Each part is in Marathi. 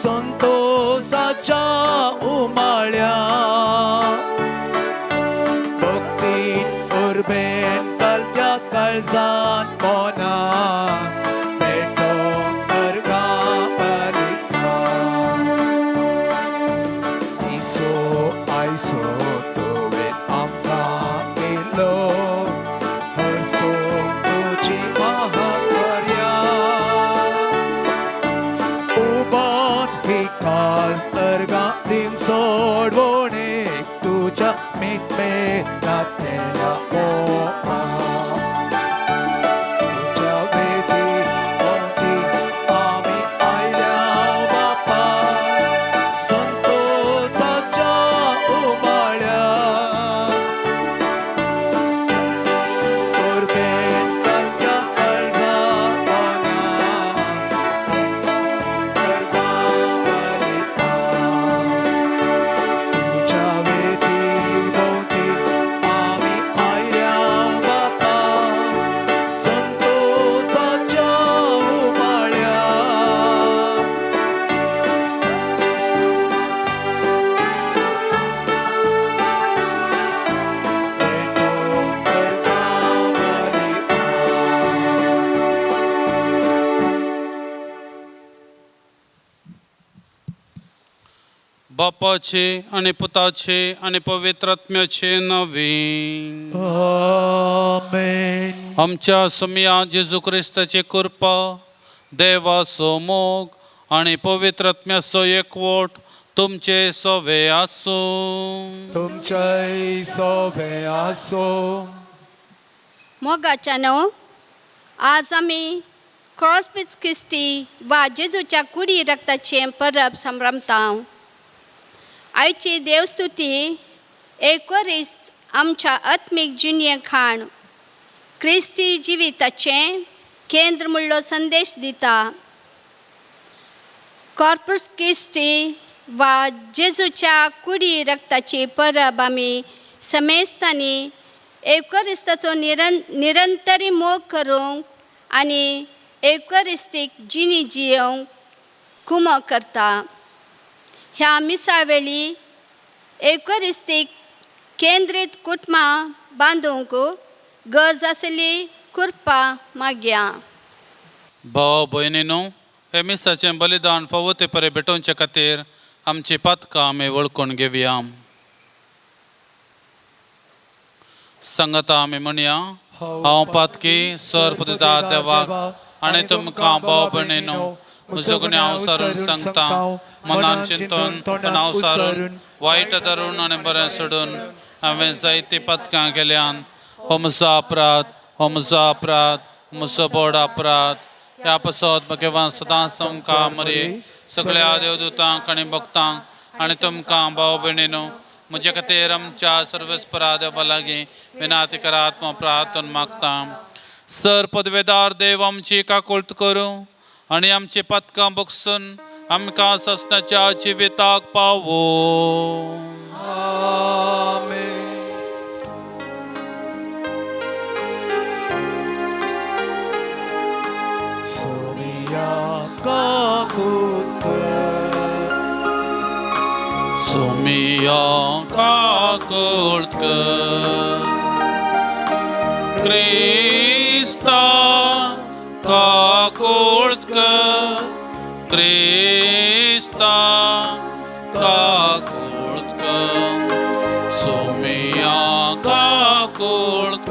संतोषाच्या उमाळ्या भक्तीन उर्बेन कलत्या काळजान मोना पेटोंक अर्गा परिता इसो आयसो तुवें आमकां केलो हरसो तुजी महापर्या उबोन ही काज अर्गा दिन सोडवणेक तुज्या मितमे नातेल्या मोमा तुज्या वेदी भोवती आमी आयल्या बापा संतोषाच्या उमाळ्या उर्बेन कलत्या काळजा मोना अर्गा परिता तुज्या वेदी भोवती आमी आयल्या बापा संतोषाच्या उमाळ्या पेटोंक अर्गा परिता बापाचे आणि पुताचे आणि पवित्रात्म्याचे नवीन आमेन आमच्या सुमिया जेजू क्रिस्ताची कृपा देवाचो मोग आणि पवित्रात्म्याचो एकवट तुमचे सोवे आसूं तुमचे सोबे आसो मोगाच्यानो आज आमी क्रॉसपीस क्रिस्टी वा जेजूच्या कुडी रक्ताचें परब संभ्रमता आयची देवस्तुती एकवरीस आमच्या आत्मीक जिणे खाण क्रिस्ती जिविताचें केंद्र म्हणलो संदेश दिता कॉर्पस क्रिस्टी वा जेजूच्या कुडी रक्ताची परब आमी समेस्तांनी एवकरिस्ताचो निरंतरी मोग करूंक आनी एवकरिस्तीक जिणी जियोंक कुमो करता ह्या मिसावेली एवकरिस्तीक केंद्रीत कुटुंबां बांदूंक गरज आसली कृपा मागया भाव भयणीनो हे मिसाचें बलिदान फावो ते परे भेटोवचे खातीर आमची पातकां आमी वळखून घेवया सांगता आमी म्हणया हांव पातकी सर्पदिता देवाक आनी तुमकां भाव भयणीनो म्हजो गुन्यांव हांव सारून सांगता मनान चिंतून तोंडान सारून वायट धरून आनी बरें सोडून हांवें जायती पातकां केल्यान हो म्हजो अपराध म्हजो व्हड अपराध ह्या पासत भगवान सदांच तुमकां मरे सगळ्या देवदूतांक आनी भक्तांक आनी तुमकां भाव भयणीनो म्हजे खातीर आमच्या सर्वेस्परा देवा लागीं विनाती करात प्रार्थना मागता सर पदवेदार देव आमची काकुळट करूं आनी आमची पातकां बगसून आमकां ससनाच्या जिविताक पावो आमेन सोमिया काकुत सुमिया काकुळट क्रिस्ता काकुळट क्रिस्ता काकुळट सुमिया काकुळट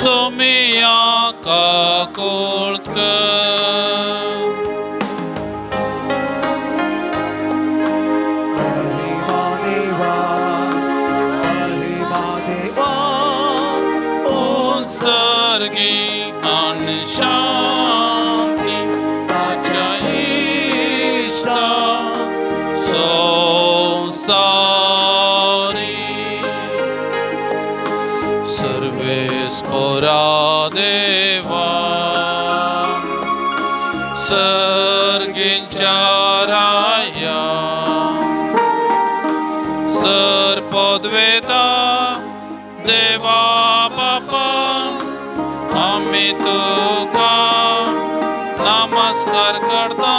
सुमिया काकुळट महिमा देवा सर्गी आणि शांती ताच्या इष्टा संसारी सर्वेस्परा देवा सर्गींच्या राया सर पदवेदा देवा बापा आम्ही तुका नाम नमस्कार करता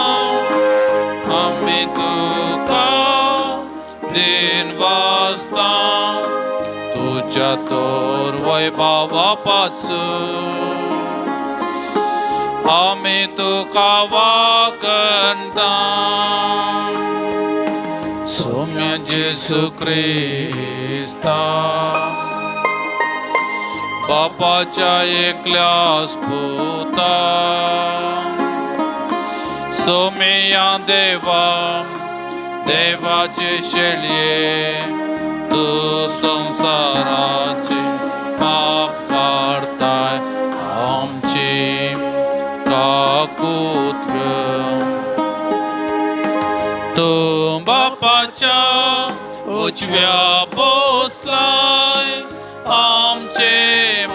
आम्ही तुका दिन वाजता तुझ्या तोर वैभवापासून आम्ही तुका वाकणता सौम्य जेसू ख्रिस्ता बापाच्या एकल्यास पुता सौम्या देवा देवाचे शेळये तू संसाराचे पाप काढताय आमची काकूत तू बापाच्या उजव्या बसलाय आमचे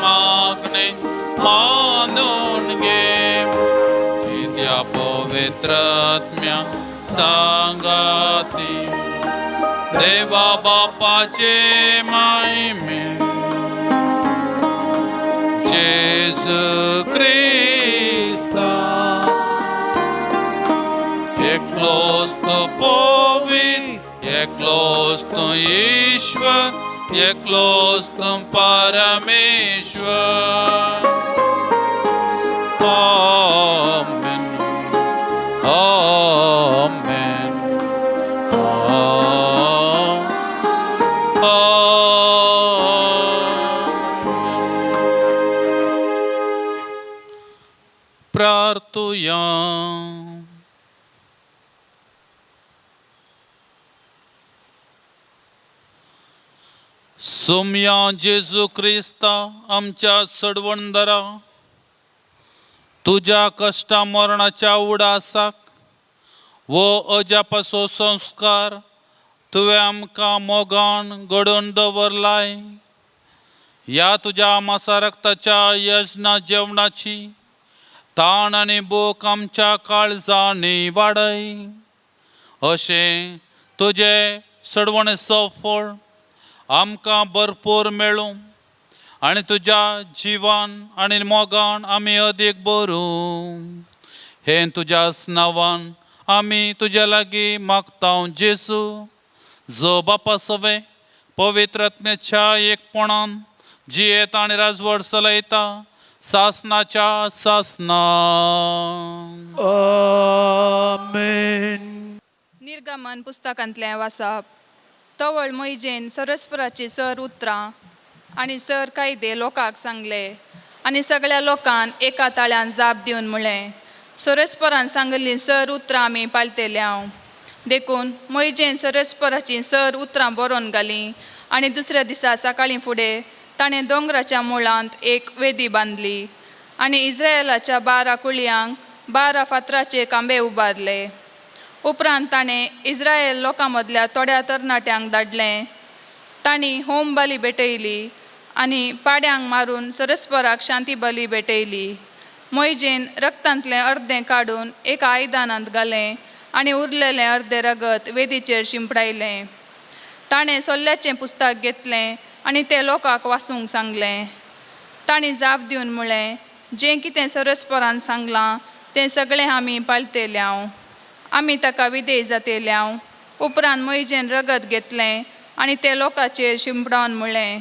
मागणे मानून घे कित्या पवित्र आत्म्या सांगाती देवा बापाचे महिमे जेसू ख्रिस्ता एकलोच तो पवित्र एकलोच तो ईश्वर एकलोच तो परमेश्वर आमेन आमेन प्रार्थूया सौम्या जेजू ख्रिस्ता आमच्या सडवणदरा तुझ्या कष्टा मरणाच्या उडासाक वो अजापासो संस्कार तुवें आमकां मोगान घडोवन दवरलाय ह्या तुज्या मासा रक्ताच्या यजना जेवणाची ताण आनी भूक आमच्या काळजांनी वाडय अशें तुजें सडवणेचो फळ आमकां भरपूर मेळूं आनी तुज्या जिवान आनी मोगान आमी अदीक भरूं हें तुज्याच नांवान आमी तुज्या लागीं मागता जेजू जो बापा सवे पवित्र आत्म्याच्या एकपणान जियेत आनी राजवट चलयता सासनाच्या सासना आमेन. निर्गमन पुस्तकांतलें वाचप तवळ मोइजेन सरस्पराची सर उतरां आनी सर कायदे लोकांक सांगले आनी सगळ्या लोकांन एका ताळ्यान जाप दिवन म्हळें सरस्परान सांगल्लीं सर उतरां आमी पाळटले हांव देखून मोइजेन सरस्पराची सर उतरां बरोवन घालीं आनी दुसऱ्या दिसा सकाळीं फुडें ताणें दोंगराच्या मुळांत एक वेदी बांदली आनी इस्रायेलाच्या 12 कुळयांक 12 फातराचे खांबे उबारले उपरांत ताणें इस्रायल लोकां मदल्या थोड्या तरणाट्यांक धाडलें तांणी होम बली भेटयली आनी पाड्यांक मारून सरस्पराक शांती बली भेटयली मोइजेन रक्तांतलें अर्दें काडून एका आयदानांत घालें आनी उरलेलें अर्दें रगत वेदीचेर शिंपडायलें ताणें सोल्ल्याचें पुस्तक घेतलें आनी तें लोकांक वाचूंक सांगलें तांणी जाप दिवन म्हळें जें कितें सरस्परान सांगलां तें सगळें आमी पाळटले हांव आमी ताका विधेय जातले हांव उपरांत मोइजेन रगत घेतलें आनी तें लोकांचेर शिंपडावन म्हळें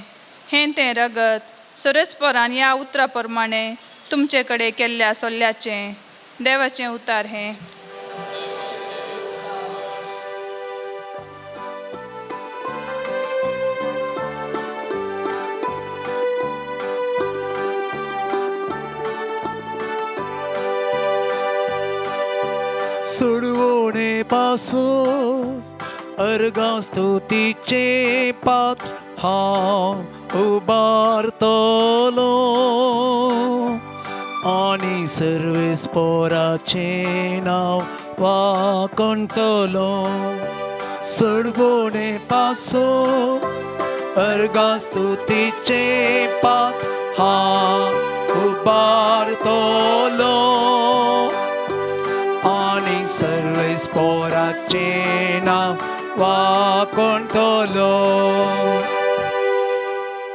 हें तें रगत सरस्परान ह्या उतरा प्रमाणें तुमचे कडेन केल्ल्या सोल्ल्याचें देवाचें उतार हें सुडवणे पासून अर्गां स्तुतीचे पात्र हांव उबारतलो आनी सर्वेस्पराचें नांव वाकणटलो सुडवणे पासून अर्गां स्तुतीचे पात्र हांव उबारतलो आनी सर्वेस्पराचें नांव वाकणटलो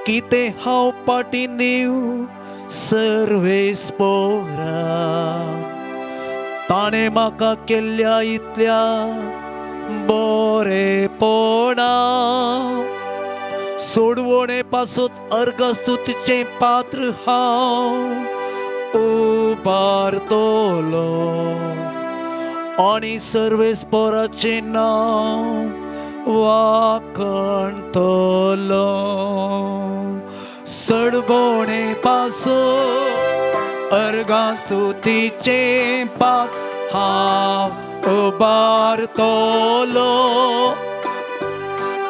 कितें हांव पाटीन दिवं सर्वेस्परा ताणे म्हाका केल्ल्या इतल्या बरेपणा सोडवणे पासून अर्गस्तुतीचे पात्र हांव उबारतलो आणि सर्वेस्पराचे नाव वाखणतलो सडवणे पासून अर्गस्तुतीचे पात्र हांव उबारतलो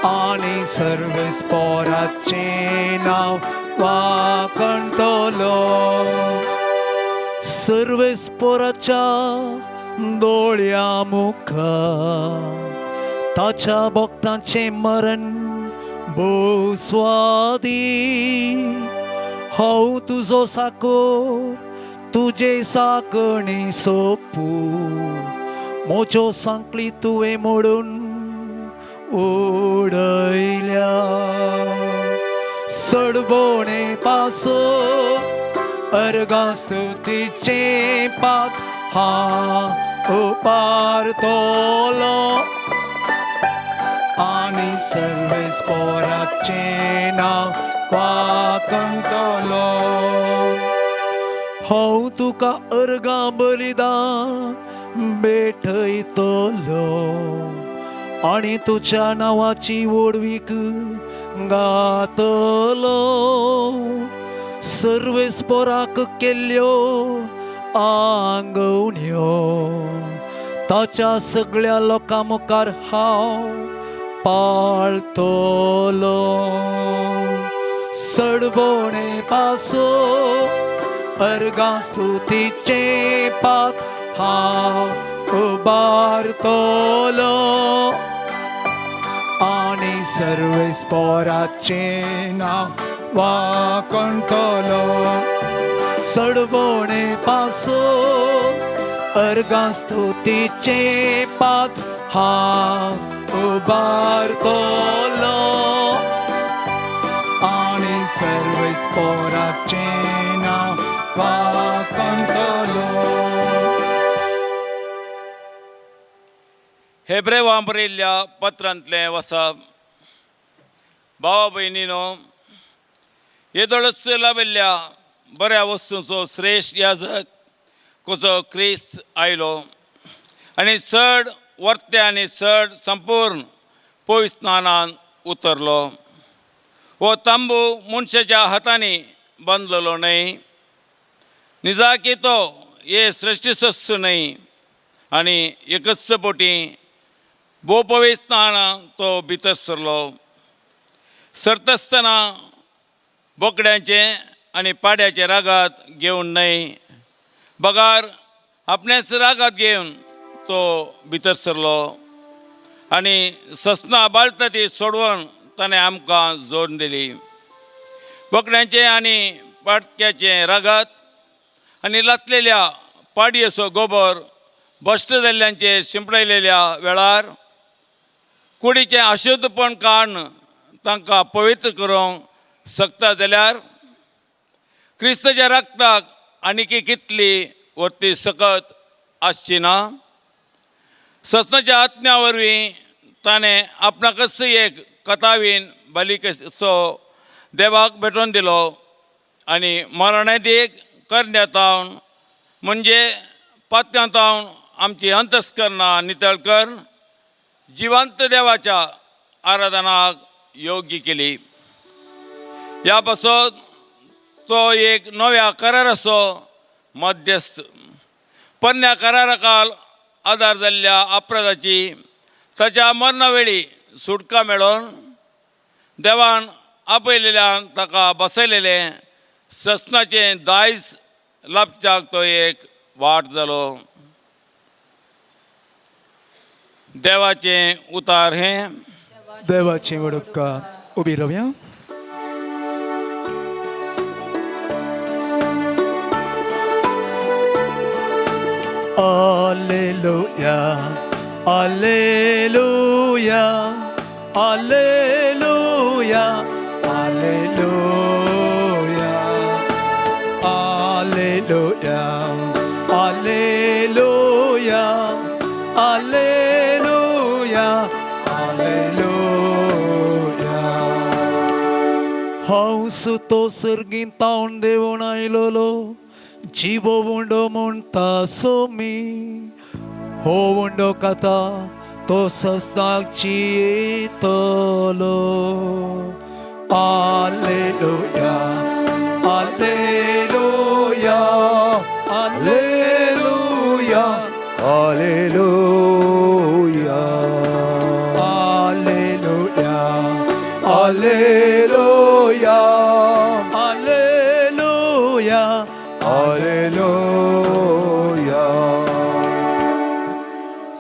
आणि सर्वेस्पराचे नाव वाखणतलो सर्वेस्पराच्या दोळ्या मुखार ताच्या भक्तांचे मरण भोव स्वादी हांव तुजो साकोर तुजे साकणी सोपू मोच्यो सांकळी तुवें मोडून उडयल्या सडवणे पासून अर्गस्तुतीचे पात्र हांव उबारतलो आणि सर्वेस्पराचे नाव वाखणतलो हांव तुका अर्गा बलिदान भेटयतलो आणि तुझ्या नावाची ओडवीक गातलो सर्वेस्पराक केल्ल्यो आंगवण्यो ताच्या सगळ्या लोकां मुखार हांव पाळतलो सडवणे पासून अर्गस्तुतीचे पात्र हांव उबारतलो आणि सर्वेस्पराचे नाव वाखणतलो सडवणे पासून अर्गस्तुतीचे पात्र हांव उबारतलो आणि सर्वेस्पराचे नाव वाखणतलो हेब्रेवां बरयल्ल्या पत्रांतलें वचप भावा भयणीनो येदोळस लाभिल्ल्या बऱ्या वस्तूंचो श्रेश्ठ याजक कसो क्रिस्त आयलो आनी चड वर्ते आनी चड संपूर्ण पवित्र स्नानान उतरलो हो तांबू मनशाच्या हातांनी बांदलेलो न्हय निजाकी तो हे सृश्टीचो न्हय आनी एकच पोटी भोव पवित्र स्नानान तो भितर सरलो सरतासतना बोकड्याचे आनी पाड्याचे रागात घेवन न्हय बगार आपणेच रागात घेवन तो भितर सरलो आनी ससनां बाळटा ती सोडवून ताणें आमकां जोडून दिली बोकड्याचे आनी पाडक्याचे रागात आनी लातलेल्या पाडयेचो गोबर भश्ट जाल्ल्यांचेर शिंपडयलेल्या वेळार कुडीचें अशुद्धपण काडून तांकां पवित्र करूंक शकता जाल्यार क्रिस्ताच्या रक्ताक आनीक कितली वर्ती सकत आसची ना ससनाच्या आत्म्या वरवीं ताणें आपणाकच एक कथावीन बलिकेचो देवाक भेटोवन दिलो आनी मरणेदीक करण्यातावन म्हणजे पात्यांतावन आमची अंतस्करणां नितळ कर जिवंत देवाच्या आराधनाक योग्य केली ह्या पासून तो एक नव्या कराराचो मध्यस्थ पोरण्या कराराकाल आदार जाल्ल्या अपराधाची ताच्या मरणा वेळी सुटका मेळोवन देवान आपयलेल्यान ताका बसयलेलें ससनाचें दायज लाभच्याक तो एक वाट जालो देवाचें उतार हें देवाची वडपकार उबी रावया Alleluia, Alleluia, Alleluia, Alleluia, Alleluia, Alleluia. Alleluia, Alleluia. हंस तो सर्गींतावन देवून आयलोलो जिवो उंडो म्हणटा सोमी हो उंडो कथा तो सस्ताची येतलो Alleluia, Alleluia, Alleluia, Alleluia, Alleluia, Alleluia, Alleluia, Alleluia.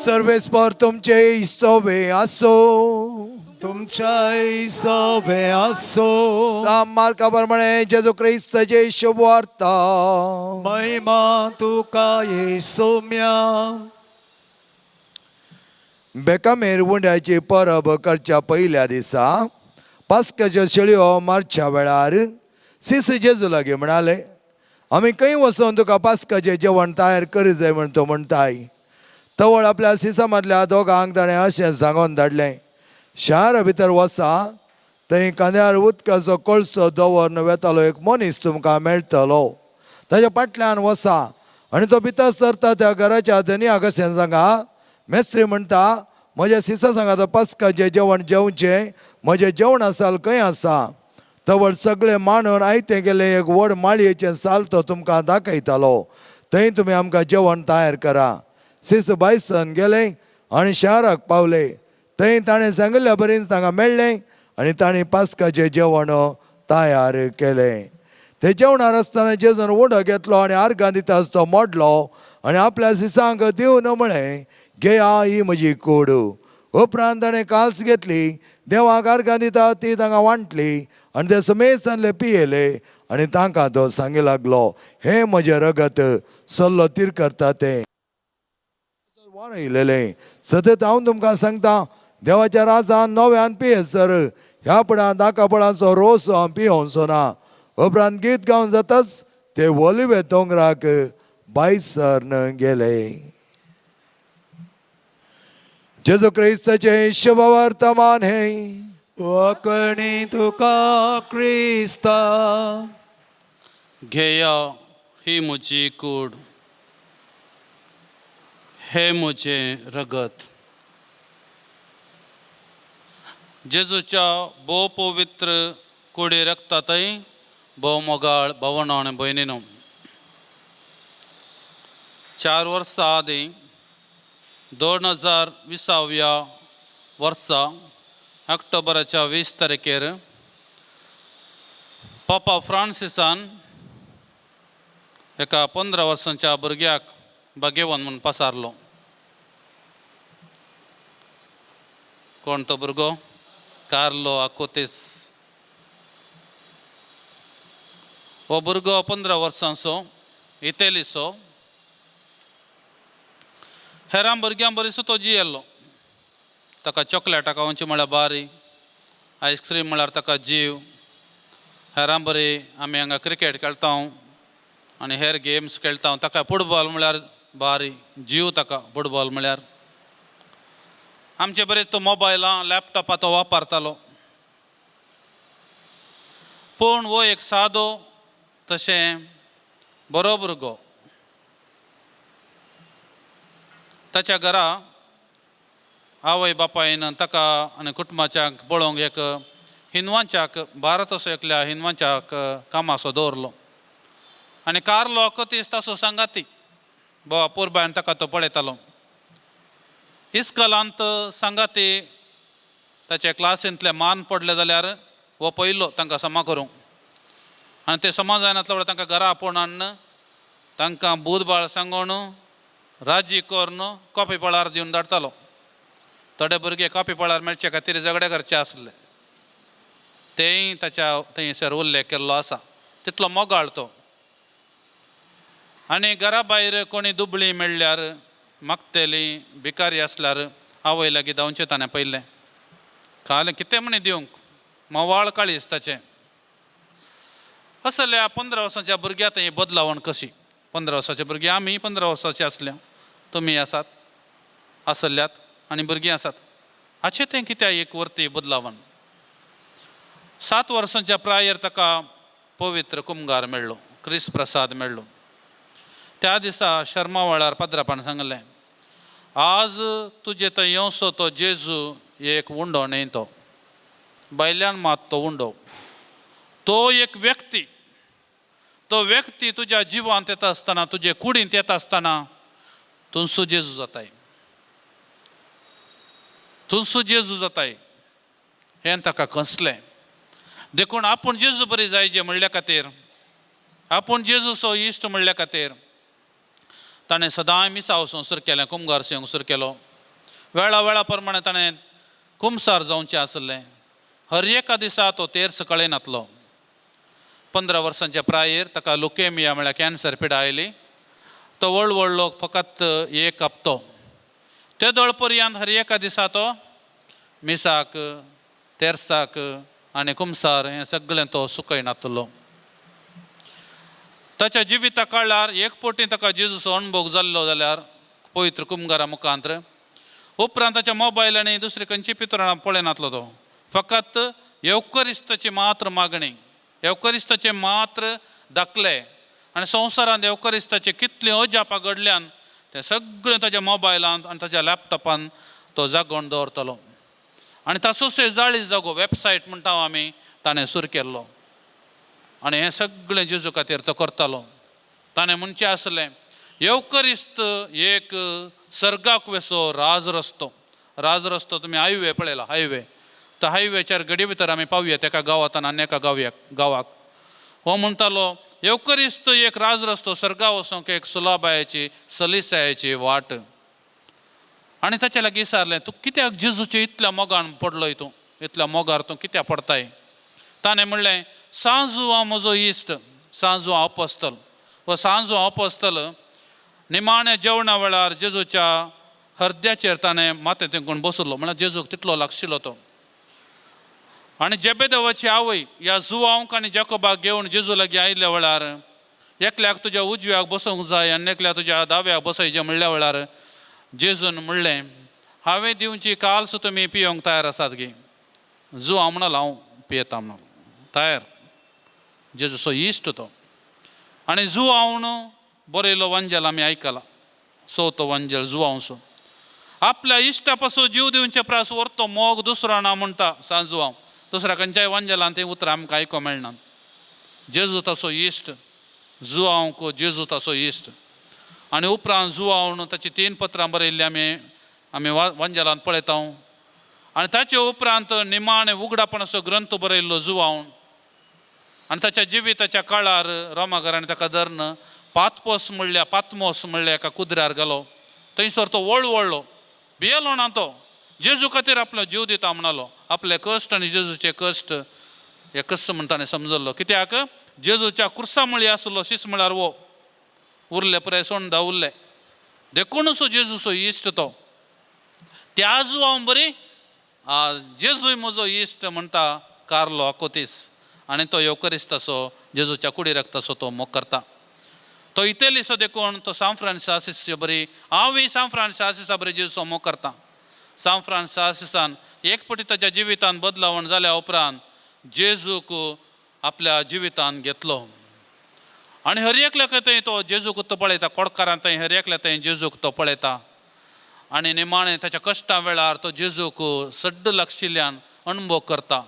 सर्वेस्पर तुमचे सोबे असो तुमच्या सोबे असो मार्काप्रमाणे जेजू ख्रिस्ताचे शुभ वार्ता महिमा तुका येसोम्या बेकामेर उंड्याची परब करच्या पयल्या दिसा पास्काच्यो शेळयो मारच्या वेळार सीस जेजू लागी म्हणाले आमी खंय वचून तुका पास्काचें जेवण तयार करी जाय म्हण तो म्हणटाय तवळ आपल्या सिसा मदल्या दोगांक ताणें अशें सांगून धाडलें शारा भितर वसा थंय कांद्यार उदकाचो कळसो दवरन वेतालो एक मनीस तुमकां मेळटलो ताच्या फाटल्यान वसा आनी तो भितर सरता त्या घराच्या धनयाक अशें सांगा मेस्त्री म्हणटा म्हज्या सिसा सांगात पास्काचें जेवण जेवचें म्हजें जेवण आसाल खंय आसा तवळ सगळे मांडून आयतें गेले एक व्हड माळयेचें साल तो तुमकां दाखयतालो थंय तुमी आमकां जेवण तयार करा सीस बायसन गेले आनी शाराक पावले थंय ताणें सांगिल्ल्या बरेंच तांकां मेळ्ळें आनी ताणें पास्काचें जेवण तयार केलें ते जेवणार आसतना जेजून उंडो घेतलो आनी आर्गां दिता आसतो मोडलो आनी आपल्या सिसांक दिवन म्हळें घेया ही म्हजी कूड उपरांत ताणें काल्स घेतली देवाक आर्गां दिता ती तांकां वांटली आनी ते समेस्तानले पियेले आनी तांकां तो सांगूं लागलो हें म्हजें रगत सल्लो तीर करता तें वारयलेलें सतत हांव तुमकां सांगता देवाच्या राजान नव्यान पियेसर ह्या पडां दाकापळाचो रोस पियोवचो ना उपरांत गीत गावन जाताच ते ओलिवे दोंगराक बायसर गेले जेजू क्रिस्ताचे शुभ वर्तमान हे वकणी तुका क्रिस्ता घेया ही म्हजी कूड हे म्हजें रगत जेजूच्या भोव पवित्र कुडी रगतातय भोव मोगाळ भावनो आनी भयणीनो 4 वर्सां आदीं 2020 वर्सा ऑक्टोबराच्या 20 तारखेर पापा फ्रांसिसान एका 15 वर्सांच्या भुरग्याक भाग्यवान म्हणून पसारलो कोण तो भुरगो कार्लो आकोतेस हो भुरगो 15 वर्सांचो इतेलीचो हेरां भुरग्यां बरीसो तो जियेल्लो ताका चॉकलेटां खावची म्हळ्यार बारी आयस्क्रीम म्हळ्यार ताका जीव हेरां बरी आमी हांगा क्रिकेट खेळटा आनी हेर गेम्स खेळटा ताका फुटबॉल म्हळ्यार बारी जीव ताका फुटबॉल म्हळ्यार आमचे बरेच तो मोबायलां लॅपटॉपां तो वापरतालो पूण हो एक सादो तशें बरो भुरगो ताच्या घरा आवय बापायन ताका आनी कुटुंबाच्याक पळोवंक एक हिंदवांच्याक भारत असो एकल्या हिंदवांच्याक कामाचो दवरलो आनी कार्लो कोतीस ताचो सांगाती बोवा पुरबायन ताका तो पळयतालो इस्कलांत सांगाती ताचे क्लासींतले मान पडले जाल्यार हो पयलो तांकां समा करूंक आनी ते समा जायनातले वेळार तांकां घरा आपोवन तांकां बुधबाळ सांगून राजी करून कॉपी पळार दिवन धाडटालो थोडे भुरगे कॉपी पळार मेळचे खातीर झगडे करचे आसले तेय ताच्या थंयसर उल्लेख केल्लो आसा तितलो मोगाळ तो आनी घरा भायर कोणी दुबळी मेळ्ळ्यार मागतेली भिकारी आसल्यार आवय लागीं धांवचें ताणें पयलें खालें कितें म्हणी दिवंक मोवाळ काळीज ताचें असल्या 15 वर्सांच्या भुरग्यां थंय बदलावण कशी 15 वर्साचे भुरगीं आमी 15 वर्साचे आसल्या तुमी आसात आसल्यात आनी भुरगीं आसात. हाचें तें कित्याक एक वर्ती बदलावन 7 वर्सांच्या प्रायर ताका पवित्र कुमगार मेळ्ळो, क्रिस्त प्रसाद मेळ्ळो. त्या दिसा शर्मा वेळार पाद्रापान सांगलें, आज तुजे थंय येवसो तो जेजू एक उंडो न्हय, भायल्यान मात तो उंडो, तो एक व्यक्ती. तो व्यक्ती तुज्या जिवांत येता आसतना, तुजे कुडींत येता आसतना थंयसो जेजू जाताय, थंयसो जेजू जाताय. हें ताका कसलें. देखून आपूण जेजू बरी जायचे म्हणल्या खातीर, आपूण जेजूचो इश्ट म्हणल्या खातीर ताणें सदांय मिसांव संवसार केलें, कुमगार संवसार केलो. वेळा वेळा प्रमाणे ताणें कुमसार जावचें आसलें. हर एका दिसा तो तेर्स कळयनातलो. 15 वर्सांच्या प्रायेर ताका लुकेमिया म्हळ्यार कॅन्सर पिडा आयली. तो व्हडलो फकत एक हप्तो. ते दळ पर्यंत हर एका दिसा तो मिसाक, तेर्साक आनी कुमसार हें सगळें तो सुकयनातलो. ताच्या जिविता काळार एक पोटी ताका जेजूचो अणभव जाल्लो जाल्यार पवित्र कुमगारा मुखांत्र. उपरांत ताच्या मोबायलांनी दुसरी खंयची पितरां पळयनातलो तो. फकत येवकरिस्ताची मात्र मागणी, येवकरिस्ताचे मात्र दाखले आनी संवसारांत येवकरिस्ताचे कितलीं अजापां घडल्यान तें सगळें ताच्या मोबायलांत आनी ताच्या लॅपटॉपान तो जागोवन दवरतलो. आनी तासोच जाळी जागो वेबसायट म्हणटा आमी ताणें सुरू केल्लो. आनी हें सगळें जेजू खातीर तो करतालो. ताणें म्हणचें आसलें, येवकरिस्त एक सर्गाक वेसो राजरस्तो. राजरस्तो तुमी हायवे पळयला, हायवे. तो हायवेचेर घडी भितर आमी पावया एका गांवांतल्यान आनी एका गांवाक. हो म्हणटालो, येवकरिस्त एक राजरस्तो, सर्गा वचोंक एक सुलाबायाची, सलिसायाची वाट. आनी ताचे लागीं विचारलें, तूं कित्याक जेजूच्या इतल्या मोगान पडलो हितूं, इतल्या मोगार तूं कित्याक पडताय. ताणें म्हणलें, सांजू हांव म्हजो इश्ट, सांजू हांव अपोस्तल. व सांजू हांव अपोस्तल निमाण्या जेवणा वेळार जेजूच्या हर्द्याचेर ताणें माथें तेंकून बसलो. म्हळ्यार जेजूक तितलो लागशिल्लो तो. आनी जेबेदेवाची आवय ह्या जुआंक आनी जाकोबाक घेवन जेजू लागीं आयिल्ल्या वेळार, एकल्याक तुज्या उजव्याक बसोंक जाय आनी एकल्याक तुज्या दाव्याक बसयचें म्हणल्या वेळार जेजून म्हणलें, हांवें दिवची काल्स तुमी पियोंक तयार आसात गे. जुआंव म्हणलो, हांव पियेता म्हणून तयार. जेजूचो इश्ट तो. आनी जुआंवन बरयलो वंजल आमी आयकला, चवथो वंजल जुआंवचो. आपल्या इश्टा पासून जीव दिवचे प्रास व्हरतो मोग दुसरो ना म्हणटा सांजुआंव. दुसऱ्या खंयच्याय वंजलान तें उतर आमकां आयकोंक मेळना. जेजू ताचो इश्ट, जुआंवक जेजू ताचो इश्ट. आनी उपरांत जुआंवन ताची 3 पत्रां बरयल्लीं आमी वंजलान पळयता. आनी ताचे उपरांत निमाणे उगडापणाचो ग्रंथ बरयल्लो जुआंवन. आनी ताच्या जिविताच्या काळार रोमाघरांनी ताका धरून पातमोस म्हणल्या एका कुद्र्यार गेलो. थंयसर तो व्हडलो भियेलो ना. तो जेजू खातीर आपलो जीव दिता म्हणलो. आपले कश्ट आनी जेजूचे कश्ट हे कश्ट म्हणटा ताणें समजलो. कित्याक जेजूच्या कुर्सा मळी आसलो, शीस म्हळ्यार वो उरले पुराय सोंडा उरले. देखूनच जेजूचो इश्ट तो. त्या जुआंव बरी जेजूय म्हजो इश्ट म्हणटा कार्लो आकोतीस. आनी तो येवकरिस्ताचो जेजूच्या कुडी रक्ताचो तो मोग करता. तो इतेलीचो देखून तो सांत फ्रांसीस आसीसची बरी, हांवूय सांत फ्रांसीस आसीसा बरी जेजूचो मोग करता. सांत फ्रांसीस आसीसान एक पटी ताच्या जिवितान बदलावण जाल्या उपरांत जेजूक आपल्या जिवितान घेतलो. आनी हर एकल्याक थंय तो जेजूक तो पळयता. कोडकारांत थंय हर एकल्या थंय जेजूक तो पळयता. आनी निमाणें ताच्या कश्टा वेळार तो जेजूक सड्ड लागशिल्ल्यान अणभव करता.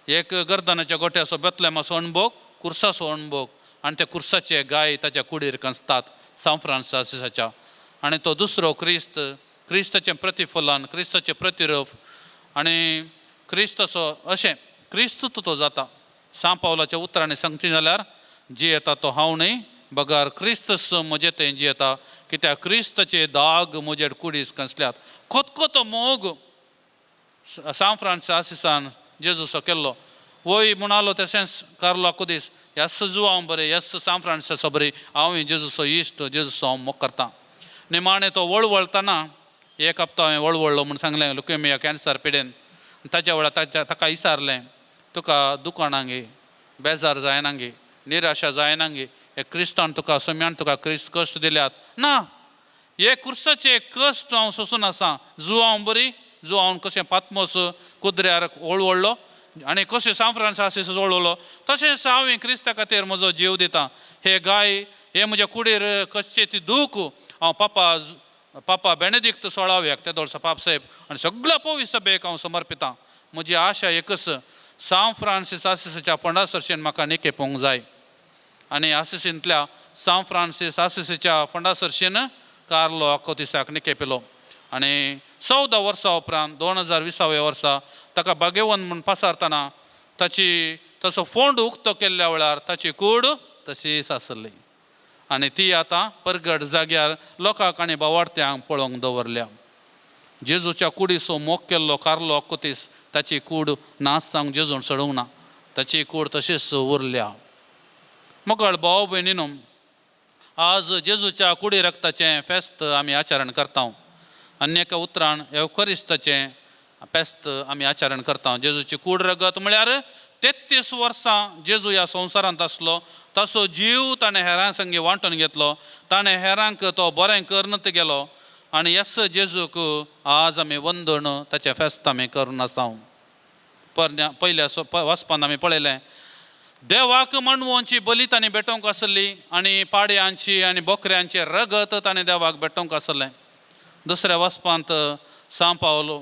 एक गर्दनाच्या गोट्याचो बेतलेमाचो अणभव, कुर्साचो अणभव. आनी त्या कुर्साचे गाय ताच्या कुडीर कंसतात सांत फ्रांसीस आसीसाच्या. आनी तो दुसरो क्रिस्ताचें प्रतिफलन, क्रिस्ताचें प्रतिरूप आनी क्रिस्ताचो अशें क्रिस्त तो जाता. सांत पावलाच्या उतरांनी सांगची जाल्यार जियेता तो हांव न्हय, बगार क्रिस्तस म्हजे थंय जियेता. कित्याक क्रिस्ताचे दाग म्हजे कुडीस कंसल्यात. कोतको मोग सांत फ्रांसीस आसीसान जेजूचो केल्लो. वय म्हणलो तशेंच कार्लो आकोदीस, यस जुआंव बरें, यस सांत फ्रांसीसाचो बरें, हांवूय जेजूचो इश्ट, जेजूचो हांव मोग करता. निमाणें तो वळवळतना एक हप्तो हांवें वळवळ्ळो म्हूण सांगलें लुकेमिया कॅन्सर पिडेन. ताच्या वेळार ताका विचारलें, तुका दुकानां गे, बेजार जायना गे, निराशा जायना गे, हे क्रिस्तान तुका सम्यान तुका क्रिस्त कश्ट दिल्यात ना. हे कुर्साचे कश्ट हांव सोसून आसा जुवांव बरी जुवांव कशें पातमोस कुद्र्यार ओळवडलो आनी कशें सांफ्रांसीस ओळवलो तशेंच हांवें क्रिस्ता खातीर म्हजो जीव दिता. हे गाय हे म्हज्या कुडीर कशें ती दूख हांव पापा बेनेडिक्ट 16व्याक त्या दिसा पापसाहेब आनी सगळ्या पवित्र सभेक हांव समर्पितां. म्हजी आशा एकच सांव फ्रांसीस आसिसाच्या फंडासरशेन म्हाका निकेपोवंक जाय आनी आसिसींतल्या सांव फ्रांसीस आसिसाच्या फंडासरशेन कार्लो आकोतिसाक निकेपिलो आनी 14 वर्सां उपरांत 2020व्या वर्सा ताका भाग्यवन म्हूण पासारतना ताचो फोंड उक्तो केल्ल्या वेळार ताची कूड तशीच आसली आनी ती आतां परगट जाग्यार लोकांक आनी भावार्थ्यांक पळोवंक दवरल्या. जेजूच्या कुडीचो मोग केल्लो कार्लो आकोतीस ताची कूड नाच जावंक जेजून सोडूंक ना ताची कूड तशीच उरल्या. मोगळ भाव भयणीनो, आज जेजूच्या कुडी रक्ताचें फेस्त आमी आचरण करता आनी एका उतरान एवकरिस्ताचें फेस्त आमी आचरण करता. जेजूची कूड रगत म्हळ्यार 33 वर्सां जेजू ह्या संवसारांत आसलो ताचो जीव ताणें हेरां संगी वांटून घेतलो ताणें हेरांक तो बरें करनत गेलो आनी येस जेजूक आज आमी वंदन ताचें फेस्त आमी करून आसा. पयल्या वचपान आमी पळयलें देवाक मांडवोची बली ताणें भेटोवंक आसली आनी पाड्यांची आनी बोकऱ्यांचे रगत ताणें देवाक भेटोवंक आसलें. दुसऱ्या वचपांत सांव पावलो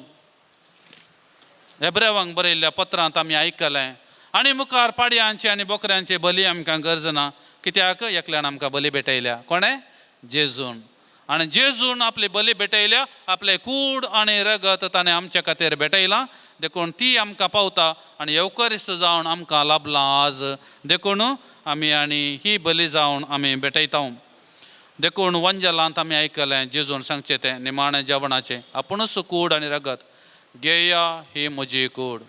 हेब्रेवांक बरयल्ल्या पत्रांत आमी आयकलें आनी मुखार पाड्यांचे आनी बोकऱ्यांचे बली आमकां गरज ना कित्याक एकल्यान आमकां बली भेटयल्या. कोणें? जेजून. आनी जेजून आपली बली भेटयल्या आपले कूड आनी रगत ताणें आमच्या खातीर भेटयलां देखून ती आमकां पावता आनी येवकरिस्त जावन आमकां लाभलां. आज देखून आमी आनी ही बली जावन आमी भेटयता. देखून वंजलांत आमी आयकलें जेजून सांगचें तें निमाणें जेवणाचें आपुणूच कूड आनी रगत घेया ही म्हजी कूड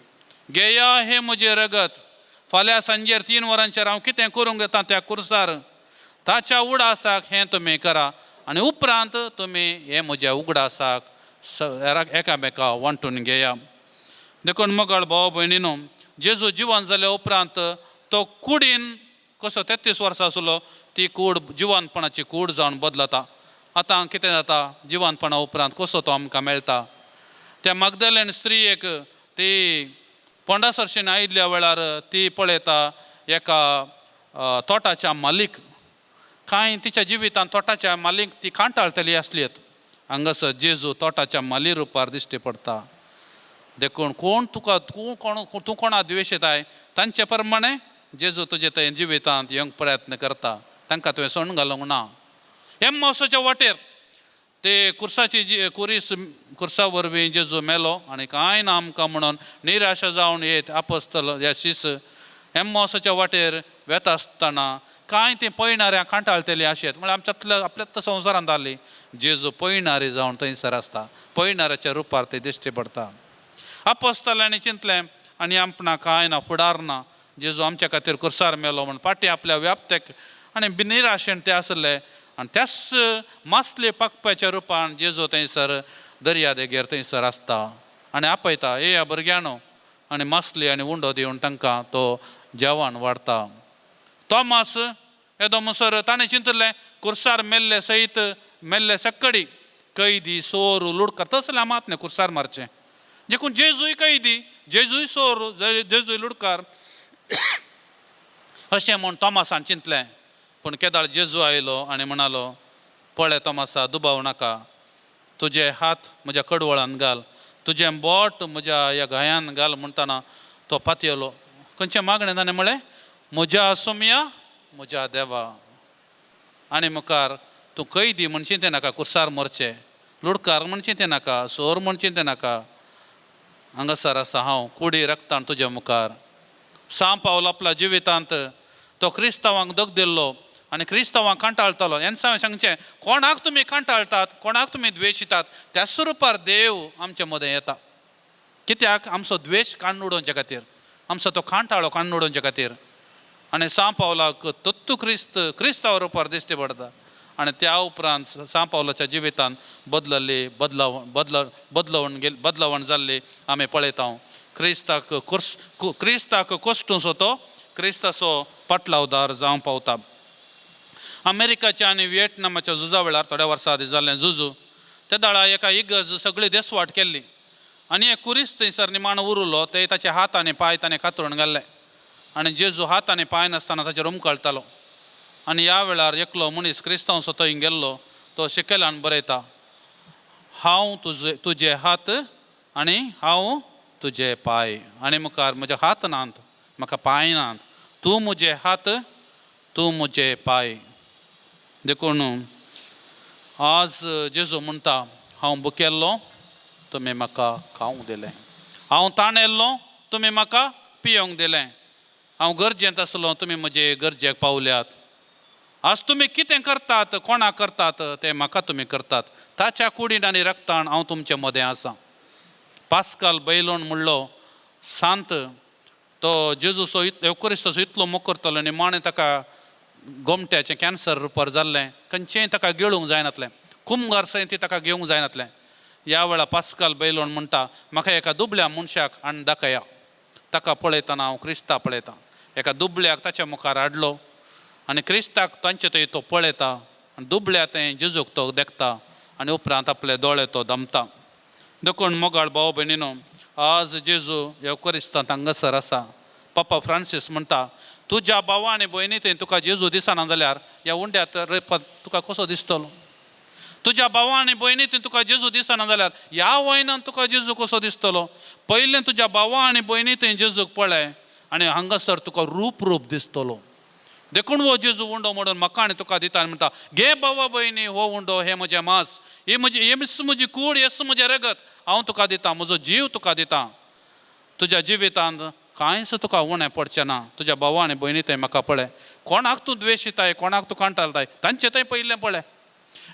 घेया हे म्हजें रगत. फाल्यां सांजेर 3 वरांचेर हांव कितें करूंक येता त्या कुर्सार ताच्या उगडासाक हें तुमी करा आनी उपरांत तुमी हे म्हज्या उगडासाक एकामेका वांटून घेया. देखून मोगळ भाव भयणीनो, जेजू जिवन जाल्या उपरांत तो कुडीन कसो 33 वर्सां आसलो ती कूड जिवनपणाची कूड जावन बदलता. आतां कितें जाता जिवनपणा उपरांत कसो तो आमकां मेळटा. त्या मगदलेन स्त्रीयेक ती पोंडासरशेन आयिल्ल्या वेळार ती पळयता एका तोटाच्या मालीक कांय तिच्या जिवितांत तोटाच्या मालीक ती कांटाळटली आसली. हांगासर जेजू तोटाच्या माली रुपार दिश्टी पडटा. देखून कोण तूं कोणाक द्वेशताय तांचे प्रमाणे जेजू तुजे थंय जिवितांत येवंक प्रयत्न करता. तांकां तुवें सोडून घालूंक ना. एम्मावसाच्या वाटेर ते कुर्सा वरवीं जेजू मेलो आनी कांय ना आमकां म्हणून निराशा जावन येत आपोस्तल ह्या शीस एम्मावसाच्या वाटेर वेता आसतना कांय ती पळयणाऱ्यांक कांटाळटली आशेत म्हळ्यार आपल्याच संवसारांत जाली. जेजू पळयणारी जावन थंयसर आसता पळयणाऱ्याच्या रुपार ते दिश्टी पडटा. आपोस्तलांनी चिंतलें आनी आपणाक कांय ना फुडार ना जेजू आमच्या खातीर कुर्सार मेलो म्हूण पाटी आपल्या व्याप्तेक आनी निराशेन ते आसले आनी त्याच मासले पाकप्याच्या रुपान जेजू थंयसर दर्या देगेर थंयसर आसता आनी आपयता हे ह्या भुरग्यांनो आनी मासली आनी उंडो दिवन तांकां तो जेवण वाडटा. तोमास येदो मुसर ताणें चिंतलें कुर्सार मेल्ले सयत मेल्ले सक्कडी कैदी सोर लुडकार तसलें मात न्ही कुर्सार मारचें. देखून जेजूय कैदी जेजूय सोर जेजूय लुडकार अशें म्हूण तोमासान चिंतलें. पूण केदाळ जेजू आयलो आनी म्हणालो पळय तोमासा दुबाव नाका तुजे हात म्हज्या कडवळान घाल तुजें बोट म्हज्या ह्या गायांत घाल म्हणटना तो पातयलो. खंयचें मागणें ताणें म्हळें म्हज्या सोम्या म्हज्या देवा. आनी मुखार तूं कैदी म्हण चिंतें नाका कुर्सार मरचें लुडकार म्हण चिंतें नाका सोर म्हण चिंतें नाका. हांगासर आसा हांव कुडी रक्तान तुज्या मुखार. सांव पावलो आपल्या जिवितांत तो क्रिस्तांवांक दोग दिल्लो आनी क्रिस्तांवांक कांटाळटलो. हें सांगचें कोणाक तुमी कांटाळटात कोणाक तुमी द्वेशितात त्या स्वरुपार देव आमचे मदें येता. कित्याक आमचो द्वेश काडून उडोवचे खातीर आमचो तो कांटाळो काडून उडोवचे खातीर. आनी सांव पावलाक तत्तू क्रिस्तांव रुपार दिश्टी पडटा आनी त्या उपरांत सांव पावलाच्या जिवितांत बदलावण जाल्ली आमी पळयता. क्रिस्ताक कोश्टूंचो तो क्रिस्ताचो पटलावदार जावं पावता. अमेरिकाच्या आनी व्हिएटनामाच्या झुजा वेळार थोड्या वर्सां आदी जाल्लें झुजू त्या दाळा एका इगर्ज सगळी देसवाट केल्ली आनी एक कुरीस थंयसर निमाण उरलो ते ताचे हात आनी पांय ताणें कातरून घाल्ले आनी जेजू हात आनी पांय नासतना ताचेर उमकळटालो आनी ह्या वेळार एकलो मनीस क्रिस्तांव सो थंय गेल्लो तो शिकेलान बरयता, हांव तुजे हात आनी हांव तुजे पांय, आनी मुखार म्हजे हात नात म्हाका पांय नात, तूं म्हजे हात तूं म्हजे पांय. देखून आज जेजू म्हणटा, हांव भुकेल्लो तुमी म्हाका खावंक दिलें, हांव ताणेल्लो तुमी म्हाका पियोंक दिलें, हांव गरजेंत आसलो तुमी म्हजे गरजेक पावल्यात. आज तुमी कितें करतात, कोणाक करतात तें म्हाका तुमी करतात. ताच्या कुडीन आनी रक्तान हांव तुमचे मदें आसा. पास्काल बैलोन म्हणलो सांत तो जेजूसो एवकरिस्ताचो इतलो मोग करतालो आनी माणें ताका गोमट्याचें कॅन्सर रुपार जाल्लें, खंयचेंय ताका गिळूंक जायनासलें, कुमगार सयत ती ताका घेवंक जायनासलें. ह्या वेळार पास्काल बैलोन म्हणटा, म्हाका एका दुबळ्या मनशाक हाडून दाखया. ताका पळयतना हांव क्रिस्ता पळयता. एका दुबळ्याक ताच्या मुखार हाडलो आनी क्रिस्ताक तांचे थंय तो पळयता आनी दुबळ्या तें जेजूक तो देखता आनी उपरांत आपले दोळे तो दमता. देखून मोगाळ भाव भयणीनो, आज जेजू एवकरिस्तांत हांगासर आसा. पापा फ्रांसीस म्हणटा, तुज्या भावा आनी भयणी थंय तुका जेजू दिसना जाल्यार ह्या उंड्यात रेपात तुका कसो दिसतलो. तुज्या भावा आनी भयणी थंय तुका जेजू दिसना जाल्यार ह्या वयनान तुका जेजू कसो दिसतलो. पयलें तुज्या भावा आनी भयणी थंय जेजूक पळय आनी हांगासर तुका रूप रूप दिसतलो. देखून हो जेजू उंडो म्हणून म्हाका आनी तुका दिता आनी म्हणटा, घे भावा भयणी हो उंडो, हे म्हजें मांस, ही म्हजी कूड, हेस म्हजें रगत, हांव तुका दिता, म्हजो जीव तुका दिता. तुज्या जिवितांत कांयच तुका उणें पडचें ना. तुज्या भावा आनी भयणी थंय म्हाका पळय. कोणाक तूं द्वेशिताय, कोणाक तूं कांटाळटाय, तांचें थंय पयलें पळय.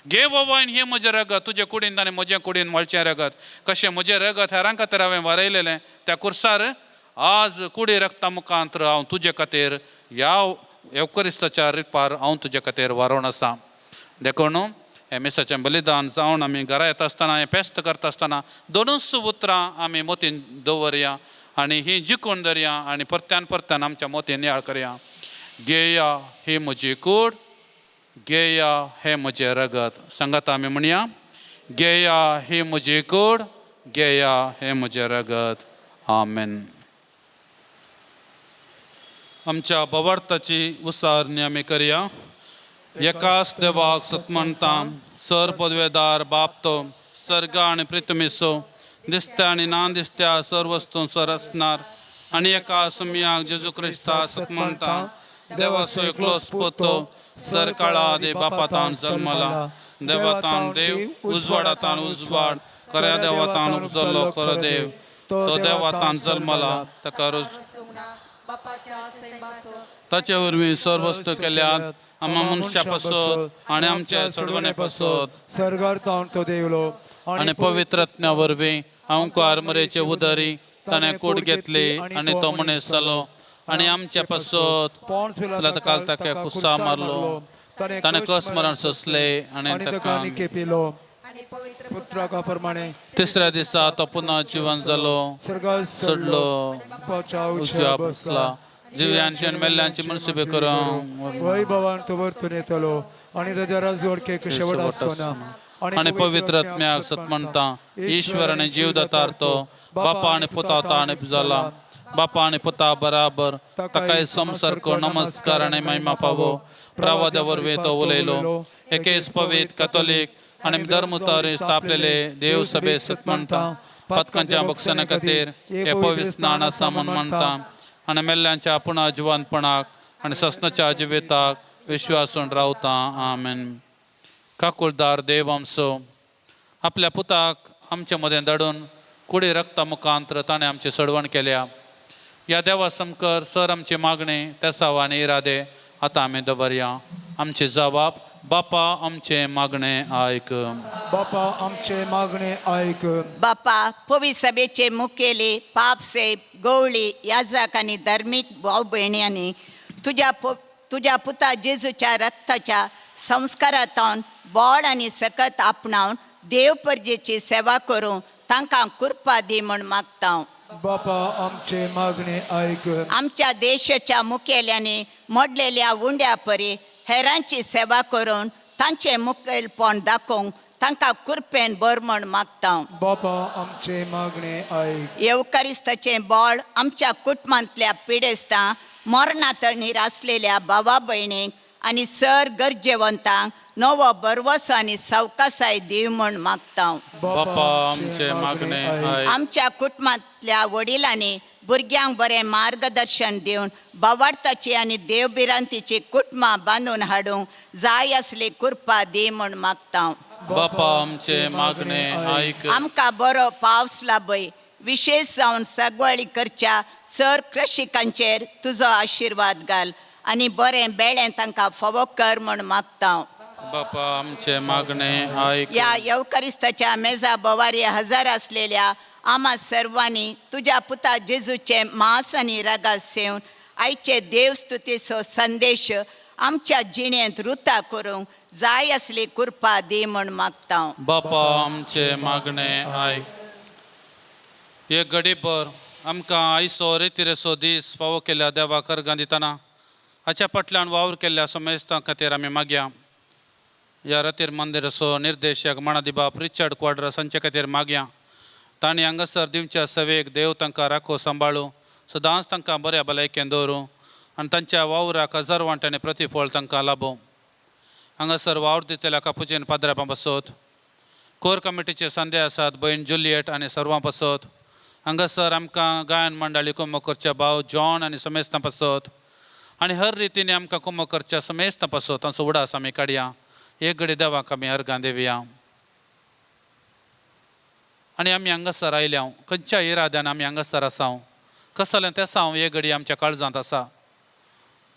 घे बाबा हें म्हजें रगत, तुजे कुडीन आनी म्हजे कुडीन मळचें रगत. कशें म्हजें रगत हेरां खातीर हांवें वारयलेलें त्या कुर्सार आज कुडी रक्ता मुखांतर हांव तुजे खातीर ह्या एवकरिस्ताच्या रिपार हांव तुजे खातीर वारोवन आसा. देखून हें मिसाचें बलिदान जावन आमी घरा येता आसतना, हें फेस्त करता आसतना दोनूच उतरां आमी मोतीन दवरया आनी ही जिखून धरया आनी परत्यान परत्यान आमच्या मोतीन नियाळ करया. घेया ही म्हजी कूड, घेया हें म्हजें रगत. सांगात आमी म्हणया, घेया ही म्हजी कूड, घेया हें म्हजें रगत. आमेन. आमच्या भवार्थाची उसारणी आमी करया. एकाच देवाक सत म्हणटा, सर पदवेदार बाप तो, सर्गा आनी पृथ्वीसो, दिसत्या आनी ना दिसत्या सर्व वस्तू सर असणार, आनी एका सुमयाक जेजू क्रिस्ता सत म्हणटा, देवाचो एकलो स्पोतो, सर काळा आदी बापातान जल्मला, देवातान देव, उजवाडातान उजवाड, खऱ्या देवातान उपजल्लो खरो देव, तो देवातान जल्मला, ताका ताचे वरवीं सर्व वस्तू केल्यात, आम्हा मनशा पासत आनी आमच्या चडवणे पासत सर्गार तो देवलो आनी पवित्रत्म्या वरवीं ओंकार मरेचे उदरी ताणें कूड घेतली आनी तो मनीस जालो आनी आमच्या पासत ताका ताका कुस्सा मारलो, ताणें कस मरण सोंसले आनी ताका केपिलो पुत्राका प्रमाणे तिसऱ्या दिसा तो पुन्हा जिवन जालो, चडलो उजव्या बसला, जिव्यांची आनी मेल्ल्यांची मनसुबे करूंक वैभवान तो वरतून येतलो आनी ताच्या राजवडकेक शेवट आसना. आनी पवित्रत्म्याक सत म्हणटा, ईश्वर आनी जीवदातार तो बापा आनी पुता ताणें जाला, बापा आनी पुता बराबर ताकाय समसारको नमस्कार आनी महिमा पावो. प्रवाद्या वरवीं तो उलयलो, एकेच पवित्र कॅथोलीक आनी धर्मतारी स्थापलेले देव सभे सत म्हणटा, पथकांच्या बक्षणा खातीर हे पवित्र स्नान आसा म्हूण म्हणटा, आनी मेल्ल्यांच्या पुना जिवंतपणाक आनी ससनाच्या जिविताक विश्वासून रावता. आमेन. काकुळदार देव आमचो, आपल्या पुताक आमचे मदें धाडून कुडी रक्ता मुखांतर ताणें आमची सडवण केल्या. ह्या देवा समकर सर आमची मागणी तेसाव आनी इरादे आतां आमी दवरया. आमचे जबाब, बापा आमचे मागणे आयक. बापा आमचे मागणे आयक. बापा, पवित्र सभेचे मुखेले पापसेब, गवळी, याजक आनी धर्मीक भाव भयण्यांनी तुज्या पुता जेजूच्या रक्ताच्या संस्कारांतून बोड आनी सकत आपणावन देव परजेची सेवा करूं तांकां कृपा दी म्हूण मागता. बापा आमचे मागणे आयक. आमच्या देशाच्या मुखेल्यांनी मोडलेल्या उंड्या परी हेरांची सेवा करून तांचे मुखेलपण दाखोवंक तांकां कुरपेन बर म्हण मागता. बापा आमचे मागणे ऐक. येवकारिस्ताचें बळ आमच्या कुटुंबांतल्या पिडेस्तां मरणातळणीर आसलेल्या भावा भयणींक आनी सर गरजेवंतांक नवो बरवसो आनी सवकासाय दिव म्हण मागता. बापा आमचे मागणे ऐक. आमच्या कुटुंबांतल्या वडिलांनी भुरग्यांक बरें मार्गदर्शन दिवन भावार्थाची आनी देवबिरांतीची कुटुंबां बांदून हाडूंक जाय असली कृपा दी म्हण मागता. बापा आमचे मागणे ऐक. आमकां बरो पावस लाभय. विशेष जावन सगवळी करच्या सर कृषिकांचेर तुजो आशिर्वाद घाल आनी बरें बेळें तांकां फावो कर म्हण मागता. बापा आमचे मागणे ऐक. या येवकारिस्ताच्या मेजा बोवारी हजर असलेल्या आम्हा सर्वांनी तुझ्या पुता जेजूचे मांस आनी रगत सेवन आयचे देवस्तुतीचो संदेश आमच्या जिणेंत रुता करूंक जाय असली कृपा दी म्हण मागता. बापा आमचे मागणे ऐक. एक घडीभर आमकां आयचो रेतीरेचो दीस फावो केल्या देवाक अर्गां दितना हाच्या फाटल्यान वावर केल्ल्या समेस्तां खातीर आमी मागया. ह्या रातीर मंदिराचो निर्देशक माणादिबाप रिचर्ड क्वाड्रस हांचे खातीर मागया. तांणी हांगासर दिवच्या सवेक देव तांकां राखो सांबाळूं, सदांच तांकां बऱ्या भलायकेन दवरूं आनी तांच्या वावराक हजारवांट आनी प्रतिफळ तांकां लाभूं. हांगासर वावर दितल्या कापुजीन पाद्रापां बसत, कोर कमिटीचे संदे आसात भयण जुलियट आनी सर्वां बसत. हांगासर आमकां गायन मंडळी कुंभ करच्या भाव जॉन आनी समेस्तां बसत आनी हर रितीने आमकां कुंभ करच्या समेस्तां बसत. तांचो उडास आमी काडया. एक घडी देवाक आमी अर्गां देवया. आनी आमी हांगासर आयल्या खंयच्या इराद्यान आमी हांगासर आसां कसलें तें हांव एक घडी आमच्या काळजांत आसा.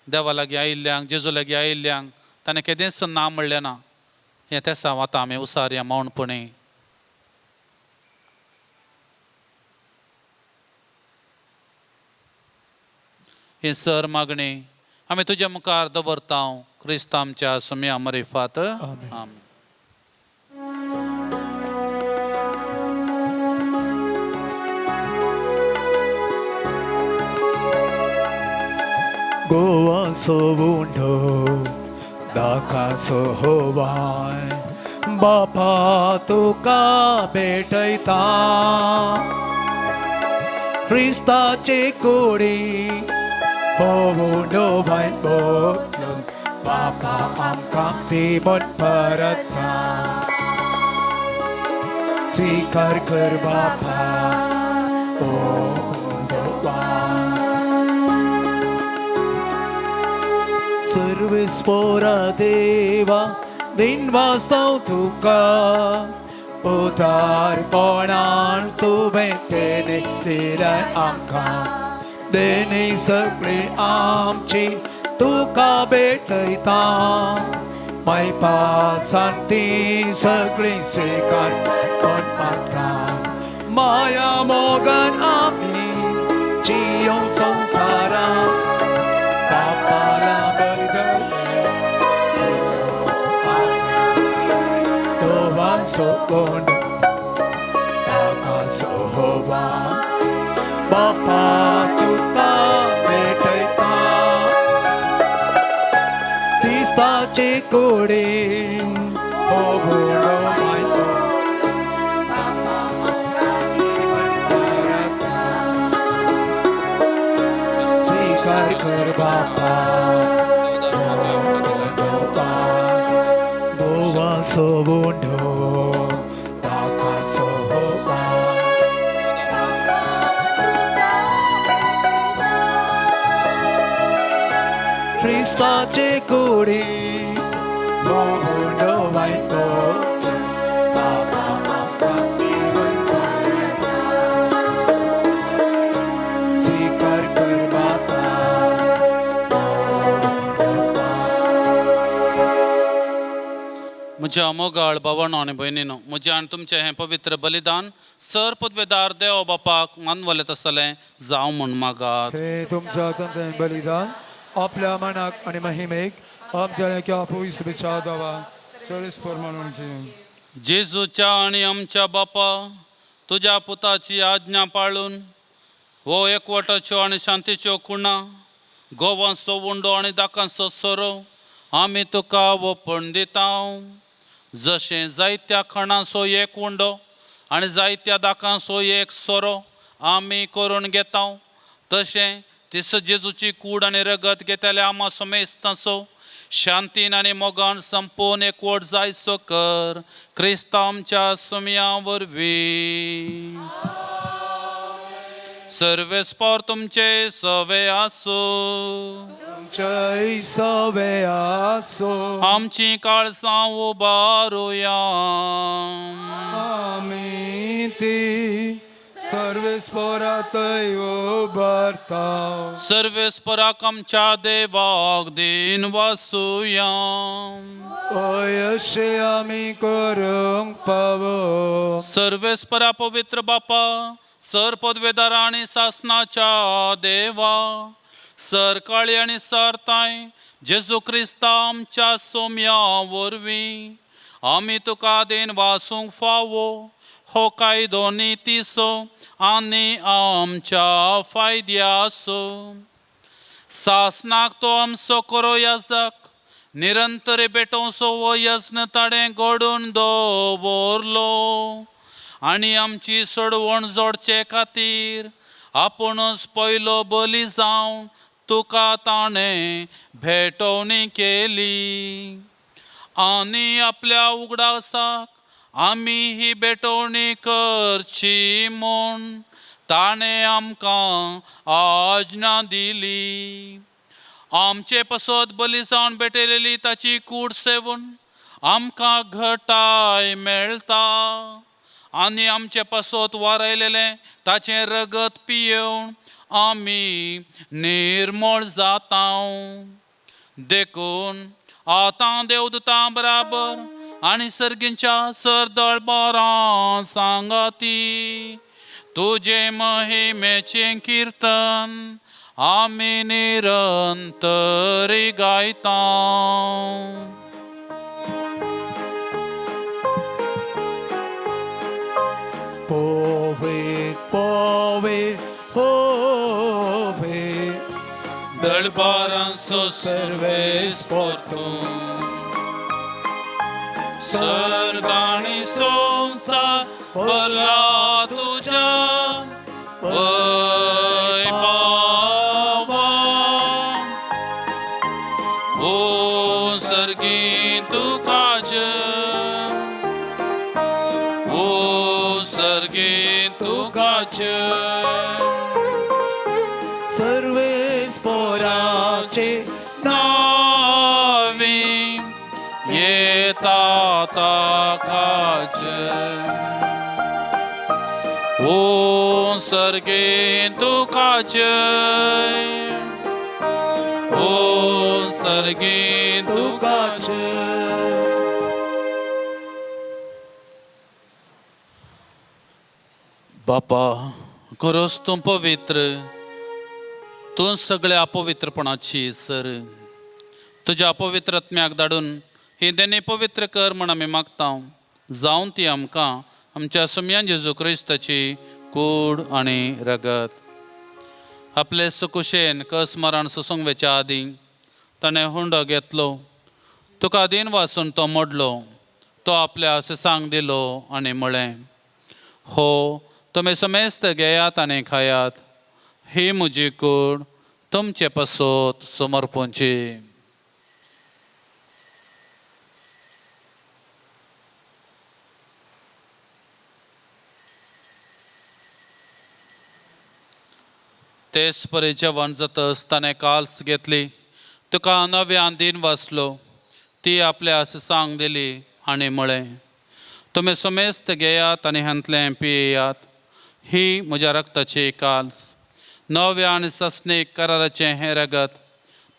देवा लागीं आयिल्ल्यांक जेजू लागीं आयिल्ल्यांक ताणें केदेंच ना म्हणलें ना. हें तें आतां आमी उसारया मौनपणी. ही सर मागणी आमी तुज्या मुखार दवरता क्रिस्त आमच्या सुम्या मरिफात. आमीन. गोवाचो बुंडो दाकाचो होवाय बापा तुका भेटयता. क्रिस्ताचे कोडी हो बुंडो भायर बोलून बापा आमकां ती बोट परता. स्वीकार कर बापा ओ बुंडो सर्वेस्पोरा देवा दिन वाचतां तुका उदारपणान तुवें तेणे दिल्याय आमकां. देणी सगळी आमची तुका भेटयता. मायपा सांती सगळी स्वीकार कोण मागता. माया मोगान आमी जियोंक संवसारांत बापाला so on so hova bapa tuka betaita tista che kode o bolo mai to bapa moga barata sikar kar bapa gowa so bondo Cristace curi Mohundo vaito Bapa amkati berkata Sikar kerbata म्हज्या मोगाळ भावांनो आनी भयणीनो, म्हजें आनी तुमचें हें पवित्र बलिदान सर पदवेदार देव बापाक मानवलें तसलें जावं म्हूण मागात. हे तुमच्या हातांतलें बलिदान आपल्या मनाक आनी महिमेक आमच्या एका पवित्र बिचा दावा सरीसपर म्हणून घे. जेजूच्या आनी आमच्या बापा तुज्या पुताची आज्ञा पाळून हो एकवटाच्यो आनी शांतीच्यो कुणा गोवांचो उंडो आनी दाकांचो सोरो आमी तुका ओपण दिता जशें जायत्या खणांचो एक उंडो आनी जायत्या दाकांचो एक सोरो आमी करून घेता तशें तिस जेजूची कूड आनी रगत घेतले आमा समेस्ताचो शांतीन आनी मोगान संपून एकवट जायसो कर क्रिस्तांव आमच्या सुमया वरवीं सर्वेस्पर तुमचे सवे आसो जय सवे आसो आमची काळसां उबारुया आमी ती सर्वेस्परातय उबारता सर्वेस्पराक आमच्या देवाक दिन वासुया अशें आमी करूंक पावो सर्वेस्परा पवित्र बापा सर पदवेदार आनी सासनाच्या देवा सर काळी आनी सरताय जेजू क्रिस्ता आमच्या सोम्या वरवीं आमी तुका दिन वासूंक फावो हो कायदो नितीसो आनी आमच्या फायद्यासो सासनाक तो आमचो करो याजक निरंतर बेटोसो वो यज्ञ ताणें घडोवन दवरलो आनी आमची सोडवण जोडचे खातीर आपुणूच पयलो बली जावन तुका ताणें भेटोवणी केली आनी आपल्या उगडासाक आमी ही भेटोवणी करची म्हूण ताणें आमकां आज्ञा दिली आमचे पसत बली जावन भेटलेली ताची कूड सेवून आमकां घटाय मेळटा आनी आमचे पसत वारयलेले ताचें रगत पियेवन आमी निर्मळ जाता देखून आतां देवदूतां बराबर आनी सर्गींच्या सरदळबारां सांगाती तुजे महिमेचें किर्तन आमी निरंतरी गायता Povet, povet, povet, दळबारांचो सर्वेस परतून सर्गाणी संसार भरला तुझ्या वैभवा ओ सर्गी तुकाच ओ सर्गी तुकाच सर्वेस्पराचे नावी येता ताकाच ओ सर्गे तुकाच ओ सर्गे तुकाच बापा खरोच तूं पवित्र तूं सगळ्या अपवित्रपणाची सर तुज्या अपवित्र आत्म्याक धाडून ही देणी पवित्र कर म्हण आमी मागता जावन ती आमकां आमच्या सुमयान जेजू क्रिस्ताची कूड आनी रगत आपले सुकुशेन कस मरण सुसंगवेच्या आदीं ताणें हुंडो घेतलो तुका दिन वाचून तो मोडलो तो आपल्या सिसांक दिलो आनी म्हळें हो तुमी समेस्त घेयात आनी खायात ही म्हजी कूड तुमचे पसत समर्पूंची तेच परी जेवण जातच ताणें काल्स घेतली तुका नव्यान दिन वाचलो ती आपल्या सिसांक दिली आनी म्हळें तुमी समेस्त घेयात आनी हांतलें पियेयात ही म्हज्या रक्ताची काल्स नव्या आनी सस्नीक कराराचें हें रगत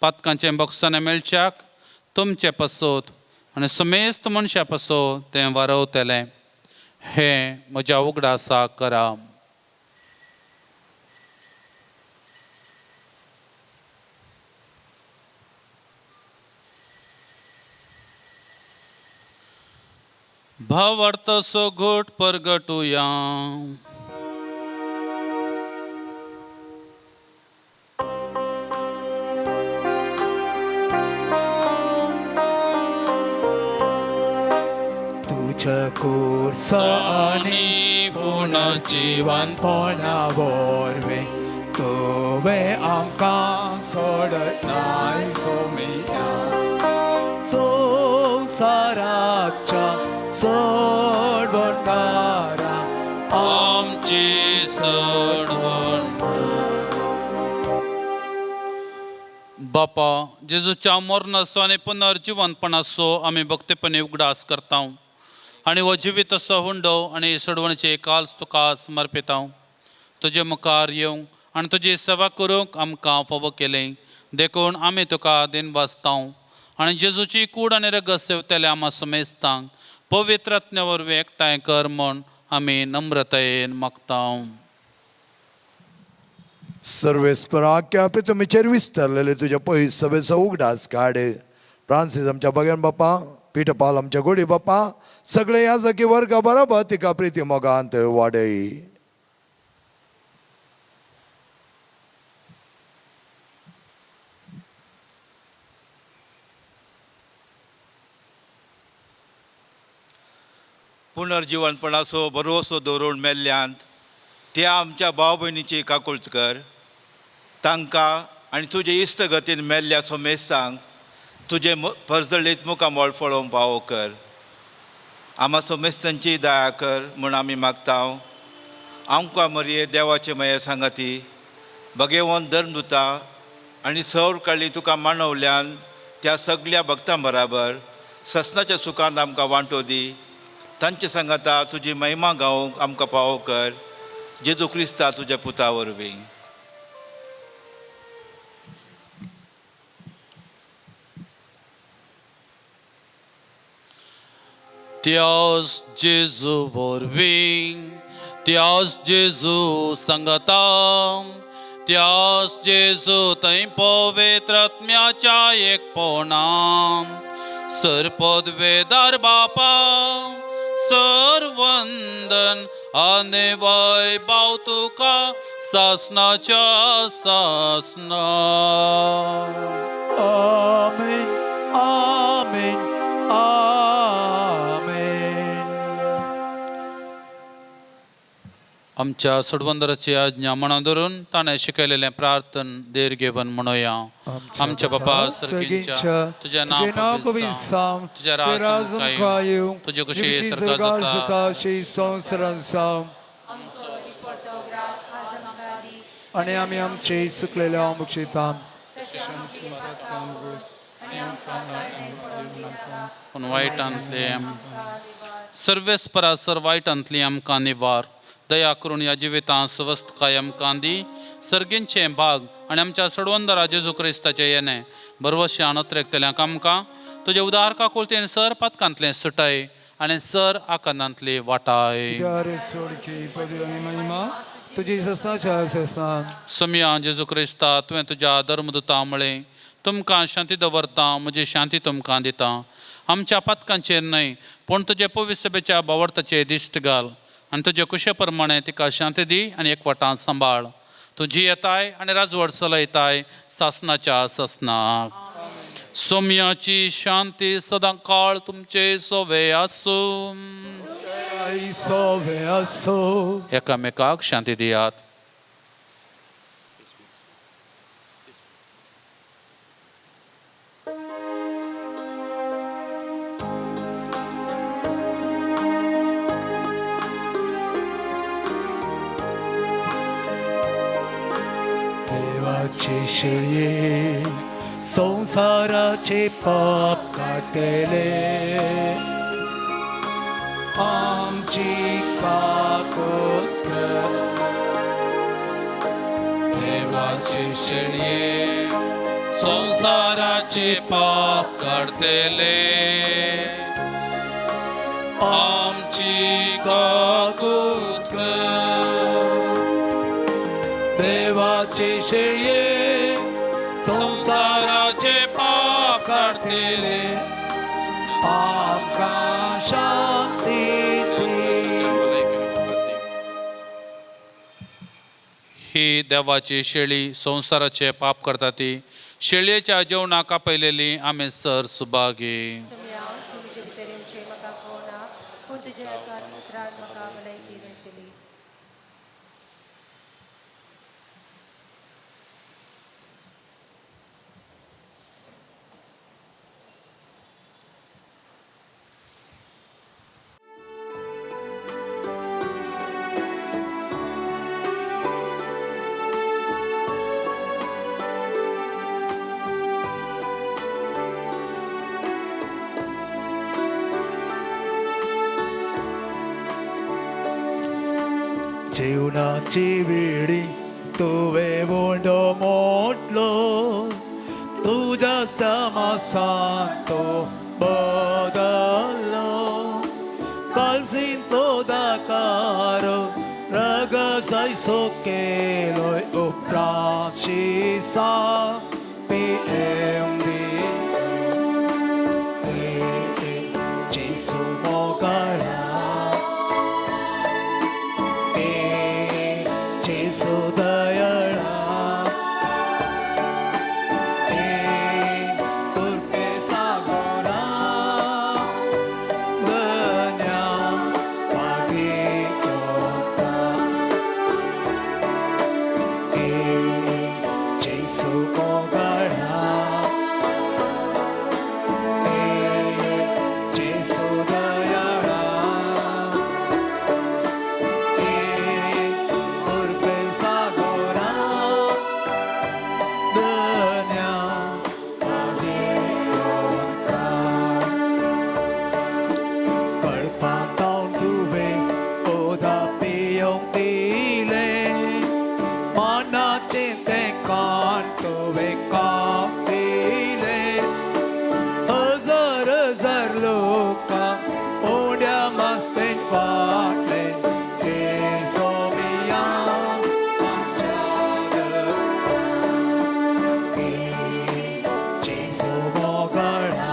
पातकांचें बॉक्सांनी मेळच्याक तुमचे पसत आनी समेस्त मनशा पसत तें वारवतलें हें म्हज्या उगडासाक करा भावार्थसो घोट परगटुया चकूर आणि पुनर्जीवन पोना वरवे तुवे आमकां सोडत नाय सोमिया संसाराच्या सोडवणारा आमची सोडवण बापा जेजूच्या मरणाचो आनी पुनर्जीवनपणाचो आमी भक्तीपणी उगडास करता आनी हो जिवीत असो हुंडो आनी सोडवणेचे काल्स तुका समर्पिता तुजे मुखार येवंक आनी तुजी सेवा करूंक आमकां फावो केलें देखून आमी तुका दिन वाचता आनी जेजूची कूड आनी रगत सेवतले आमा समेस्तांक पवित्र आत्म्या वरवीं एकठांय कर म्हूण आमी नम्रतायेन मागता सर्वेस्परा क्या तुमीचेर विस्तारलेले तुझ्या पयस सभेचो उगडास काड फ्रांसीस आमच्या भगवान बापा पीठ पाल आमच्या गोडी बापा सगळे याजकी वर्गा बरोबर तिका प्रिती मोगांत वाडय पुनर्जीवनपणाचो भरवसो दवरून मेल्ल्यांत त्या आमच्या भाव भयणीची काकुळट कर तांकां आनी तुजे इश्टगतीन मेल्ल्या सोमेसांक तुजे परजळीत मुखामोळ फळोवंक फावो कर आमा सोमेस्तांची दया कर म्हूण आमी मागता आमकां मरये देवाचे मये सांगाती भगेवन धर्मदुतां आनी सौर काळी तुका मानवल्यान त्या सगळ्या भक्तां बराबर ससनाच्या सुखांत आमकां वांटो दी तांचे सांगाता तुजी महिमा गावंक आमकां फावो कर जेजू क्रिस्ता तुज्या पुता वरवीं त्याच जेजू वरवीं त्याच जेजू सांगता त्याच जेजू थंय पवित्र आत्म्याच्या एकपणान सरपदवेदार बापा सर्वंदन आनी वैभव तुका सासनाच्या सासना आमेन आमेन आमेन आमच्या सोडवंदराची आज्ञा मना धरून ताणें शिकयलेलें प्रार्थन देर घेवन म्हणुया आमच्या बापा सर्गींच्या तुझें नांव पवित्र तुझें राज येवं तुजे कुशी स्वर्गात जाता संवसारांत जावं आनी आमी आमचे चुकलेल्या मुक्षिता पूण वायटांतले सर्वेस्परा सर वायटांतली आमकां निवार दया करून ह्या जिवितां स्वस्थ कायम कांदी सर्गींचे भाग आनी आमच्या सोडवंदरा जेजू क्रिस्ताचे येणे बरवश्यान उतरेकतल्यांक आमकां तुजे उदार काकुळतेन सर पथकांतले सुटाय आनी सर आकांतांतली वाटाय तुजी ससनाच्या समिया जेजू क्रिस्ता तुवें तुज्या धर्मदुता मुळे तुमकां शांती दवरता म्हजी शांती तुमकां दिता आमच्या पथकांचेर न्हय पूण तुजे पवित्र सभेच्या बावर्ताचेर दिश्ट घाल आनी तुजे कुशे प्रमाणे तिका शांती दी आनी एकवटान सांबाळ तुजी येताय आनी राजवट चलयताय सासनाच्या ससनाक सोम्याची शांती सदां काळ तुमचे सोवे आसूं एकामेकाक शांती दियात शिळे संसाराचे पाप काटले आमची काकुळट देवाचे शेळये संसाराचे पाप काढतेले आमची काकुळट देवाचे शेळये संसाराचे पाप काढतेले आमकां शांती ही देवाची शेळी संसाराचे पाप करता ती शेळयेच्या जेवणाक आपयलेली आमी सर सुभागी जीवनाची वेळी तुवे बोंड मोडलो तुझ्या मासांतो बदललो कालसीन तो दाकार रग जायसो केलोय उपराशी सा PMD जेसू मोगळा जेसू दयाळा तुर्पे सागोरा गण्या मागे कोता जेसू मोगळा जेसू दयाळा तुर्पे सागोरा गण्या मागे कोता कळपाक जावन तुवें ओदा पियोंक दिलें मनाचें तें कान तुवें कापिलें हजार हजार लोकांक उड्या मस्तेन वाटले ते सोमिया आमच्या जेसू मोगळा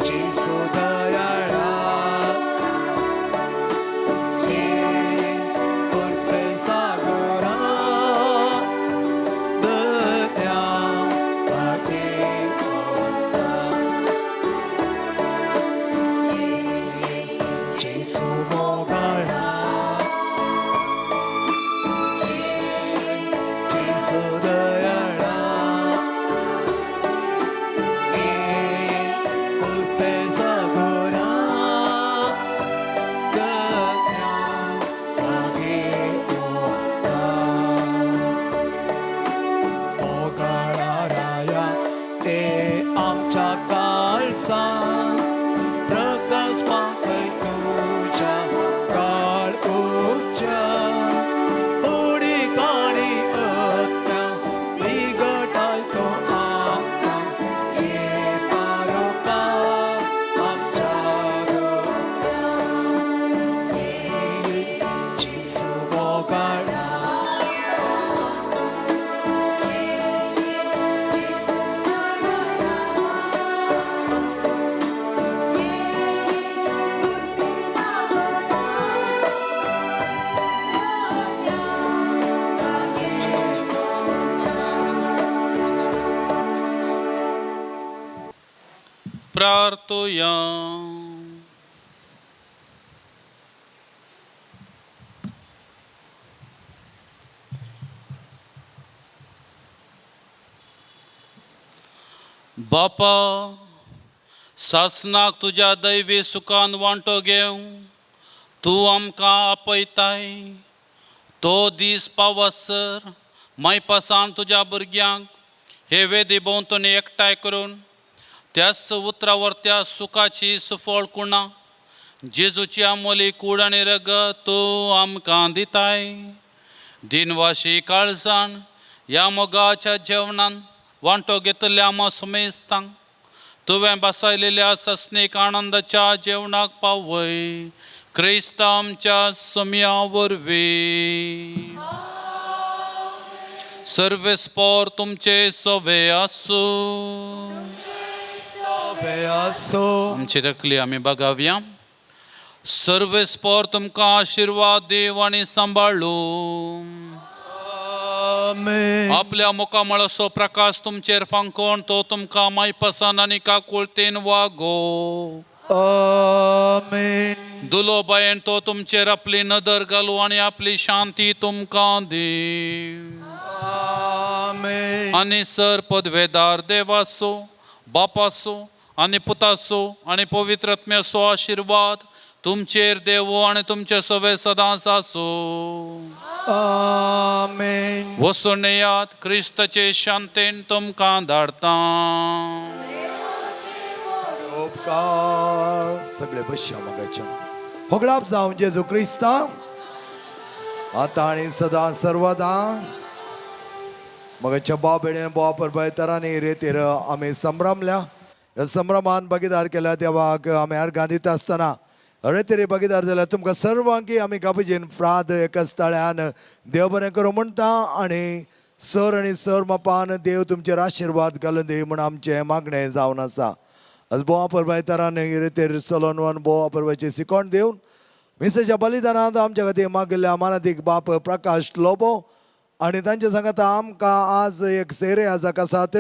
जेसू दयाळा तुर्पे सागोरा गण्या मागे कोता जेसू मोगळा जेसू दयाळा तुर्पे सागोरा गण्या मागे कोता मोगळा राया ते आमच्या काळजांत प्रकाश मागय तुझ्या काळ उज्या उडी काणी अत्या विगटाय तो आमकां ये तारुका आमच्या जेसू मोगळा प्रार्थूया. बापा सासनाक तुझ्या दैवी सुखान वांटो घेवं तूं आमकां आपयताय तो दीस पावसर मायपासान तुज्या भुरग्यांक हे वेदी भोंवतणी एकठांय करून त्याच उतरावर त्या सुखाची सुफळ कुणा जेजूची आमोली कूड आनी रगत तूं आमकां दिताय दिनवाशी काळजान ह्या मोगाच्या जेवणान वांटो घेतल्या आमा समेस्तांक तुवें बसयलेल्या सस्नीक आनंदाच्या जेवणाक पावय क्रिस्त आमच्या समया वरवीं सर्वेस्पोर तुमचे सवे आसूं आमची तकली आमी बगावया सर्वेस्पोर तुमकां आशिर्वाद देव आनी सांबाळूं आपल्या मुखामळाचो प्रकाश तुमचेर फांकोन तो तुमकां मायपसान आनी काकुळतेन वागो दुलो बायेन तो तुमचेर आपली नदर घालू आनी आपली शांती तुमकां दी आनी सर पदवेदार देवाचो बापाचो आनी पुताचो आनी पवित्रात्म्याचो आशिर्वाद तुमचेर देवो आनी तुमचे सवे सदांच आसो आमेन. वचून येयात क्रिस्ताचे शांतेन तुमकां धाडटा उपकार सगळे बसया मोगाच्या होगळाप जावं जेजू क्रिस्ता आता आणि सदा सर्वदा मगच्या बाबेने बोवा परबाय तरांनी रेतीर आमी संभ्रमल्या ह्या संभ्रमान भागीदार केल्या देवाक आमी अर्घां दिता आसतना रेतीर भागीदार जाल्यार तुमकां सर्वांकी आमी गाबजेन फ्राद एकाच ताळ्यान देव बरें करूं म्हणटा आणि सर मापान देव तुमचेर आशिर्वाद घालून दी म्हण आमचें मागणें जावन आसा आज बोवा परबाय तरांनी रेतीर चलोन वन बोवा परबायची शिकोण दिवन मिसेच्या बलिदानांत आमच्या खातीर मागिल्ल्या मानादीक बाप प्रकाश लोबो आणि तांचे सांगात आमकां आज एक सेरे आजाक आसात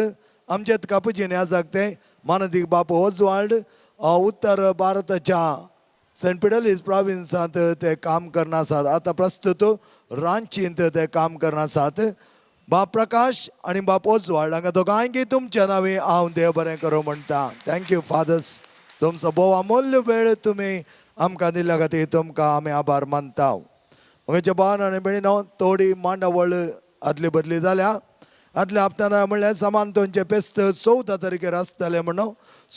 आमचेत कापुजीन आजाक ते मानदीक बाप ओजवाल्ड उत्तर भारताच्या सेंट पिडलीस प्रॉविन्सांत ते काम करना आसात आता प्रस्तुत रांचींत ते काम करना आसात बाप प्रकाश आणि बाप ओजवाल्ड हांकां दोगांयकी तुमच्या नांवे हांव देव बरें करूं म्हणटा थँक्यू फादर्स तुमचो भोव अमूल्य वेळ तुमी आमकां दिल्ल्या खातीर तुमकां आमी आभार मानता म्हज्या भावान आनी भयणीनो थोडी मांडावळ आदली बदली जाल्या आदल्या हप्त्यान म्हणल्यार समांतोंचे पेस्त 14 तारखेर आसतलें म्हणून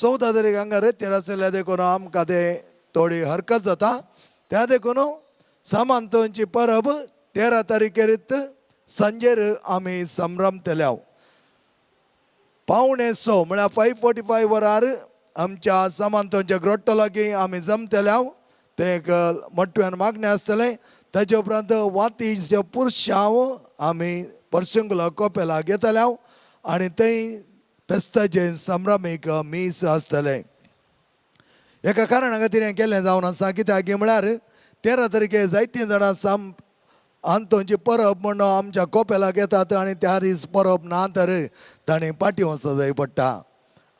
14 तारीख हांगा रेतीर आसलेल्या देखून आमकां ते थोडी हरकत जाता त्या देखून समांतोंची परब 13 तारखेर सांजेर आमी संभ्रमतल्या 5:45 म्हळ्यार 5:45 वरार आमच्या समांतोंच्या ग्रोट्टो लागीं आमी जमतल्या ते एक मोठ्यान मागणें आसतलें ताचे उपरांत वातीच्या पुरशांव आमी परसुंगला कोपेला घेतल्या आनी थंय फेस्ताचे संभ्रमीक मीस आसतले एका कारणा खातीर हें केल्लें जावन आसा कित्याक म्हळ्यार 13 तारखेर जायतीं जाणां आंतोंची परब म्हणून आमच्या कोपेलाक येतात आनी त्या दीस परब ना तर ताणें पाटी वचूंक जाय पडटा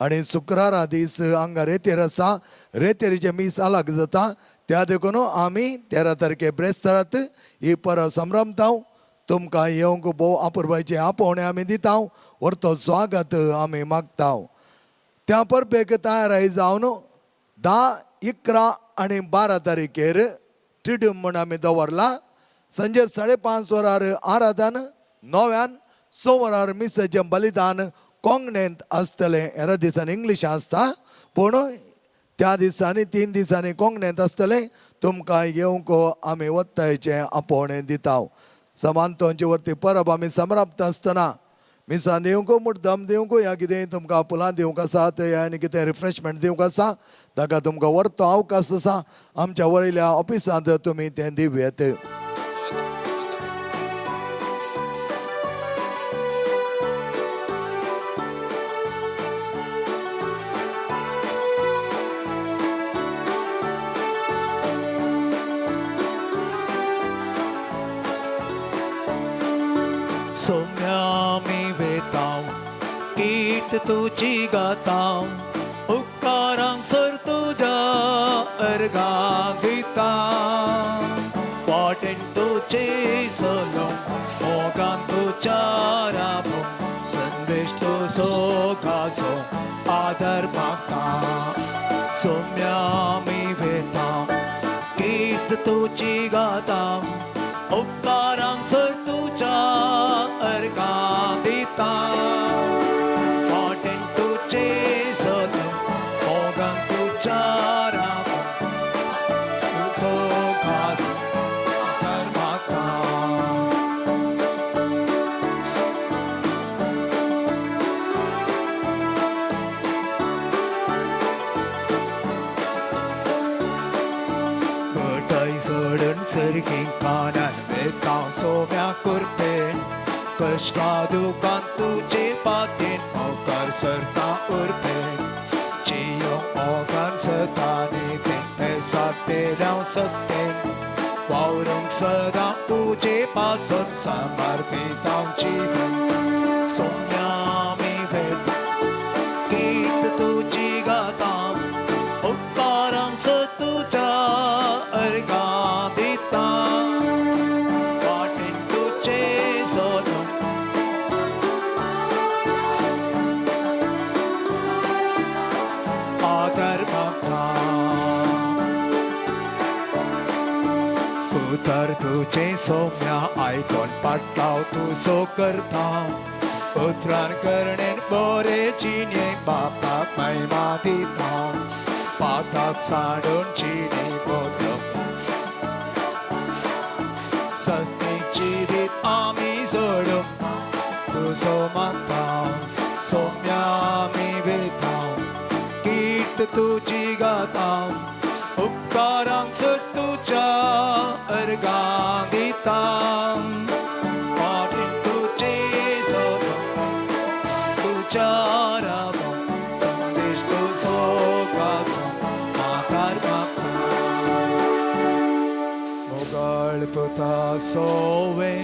आनी शुक्रारा दीस हांगा रेतीर आसा रेतीरचे मीस आलाक जाता त्या देखून आमी 13 तारखे ब्रेस्तारांत ही परब संभ्रमता तुमकां येवंक भोव अपुरबायचे आपोवणे आमी दिता व्हरतो स्वागत आमी मागता त्या परबेक तयाराय जावन 10, 11 आनी 12 तारखेर ट्रिड्यूम म्हूण आमी दवरला संजे 5:30 वरार आराधन 9 वरार मिसेचें बलिदान कोंकणींत आसतलें हेर दिसांनी इंग्लीश आसता पूण त्या दिसांनी 3 दिसांनी कोंकणींत आसतलें तुमकां येवंक आमी वत्तायचें आपोवणें दिता समांतोंचे वरती परब आमी संभ्रमता आसतना मिसान दिवंक मुद्दम दिवंक या कितें तुमकां फुलां दिवंक आसात आनी कितें रिफ्रेशमेंट दिवंक आसा ताका तुमकां व्हरतो अवकाश आसा आमच्या वयल्या ऑफिसांत तुमी तें दिव्येत सोम्या मी वेताव कीर्त तुझी गाताव उपकारांक सर तुझ्या अर्घां दिता वाटेन तुझे सलो मोगान तुझ्या राबो संदेश तुझो घासो आदर मागता सोम्या मी वेताव कीर्त तुझी गाताव उपकारांक सर तुझ्या अर्घां दिता वाटेन तुझे सलो मोगान तुझ्या राबो तुझो घासो आदर मागता घटाय सोडून सर्गी कानान वेताव सोम्या कुर्पेन कश्टा दुकान तुझे पातेन मोकार सरता उरपेन चियो मोगान सताने तें साते राव सत्तेन वावरूंक सदां तुझे पासून समर्पित हांव जीवन सोम्या मी वेता गीत तुझी गाता उपकारांक सर तुझ्या अर्घां दिता वाटेन तुझे सोलो आदर मागता उतर तुझे सोम्या आयकोन पाटलाव तुजो करता उतरान करणेन बरे चिने बापाक महिमा दिता पाताक साडून चिने बोधक सस्ते जिवीत आम्ही सोडू तुझो माता सौम्या आम्ही वेता कीर्त तुझी गाता उपकारांचं तुझ्या अर्गां दिता वाटेन तुझे सोबत तुझ्या राबो संदेश तुझो गाजो माकार मागता मोगळ पुता सोवे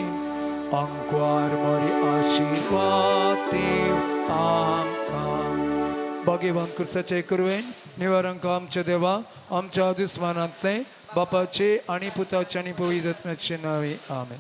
अंकवार मरी आशीर्वाद देव आमकां भाग्यवान कृष्णाचे कुरवेन निवारंक आमच्या देवा आमच्या दुस्मानांतले बापाचे आणि पुताचे आणि पवित्र आत्म्याचे नावे आमेन.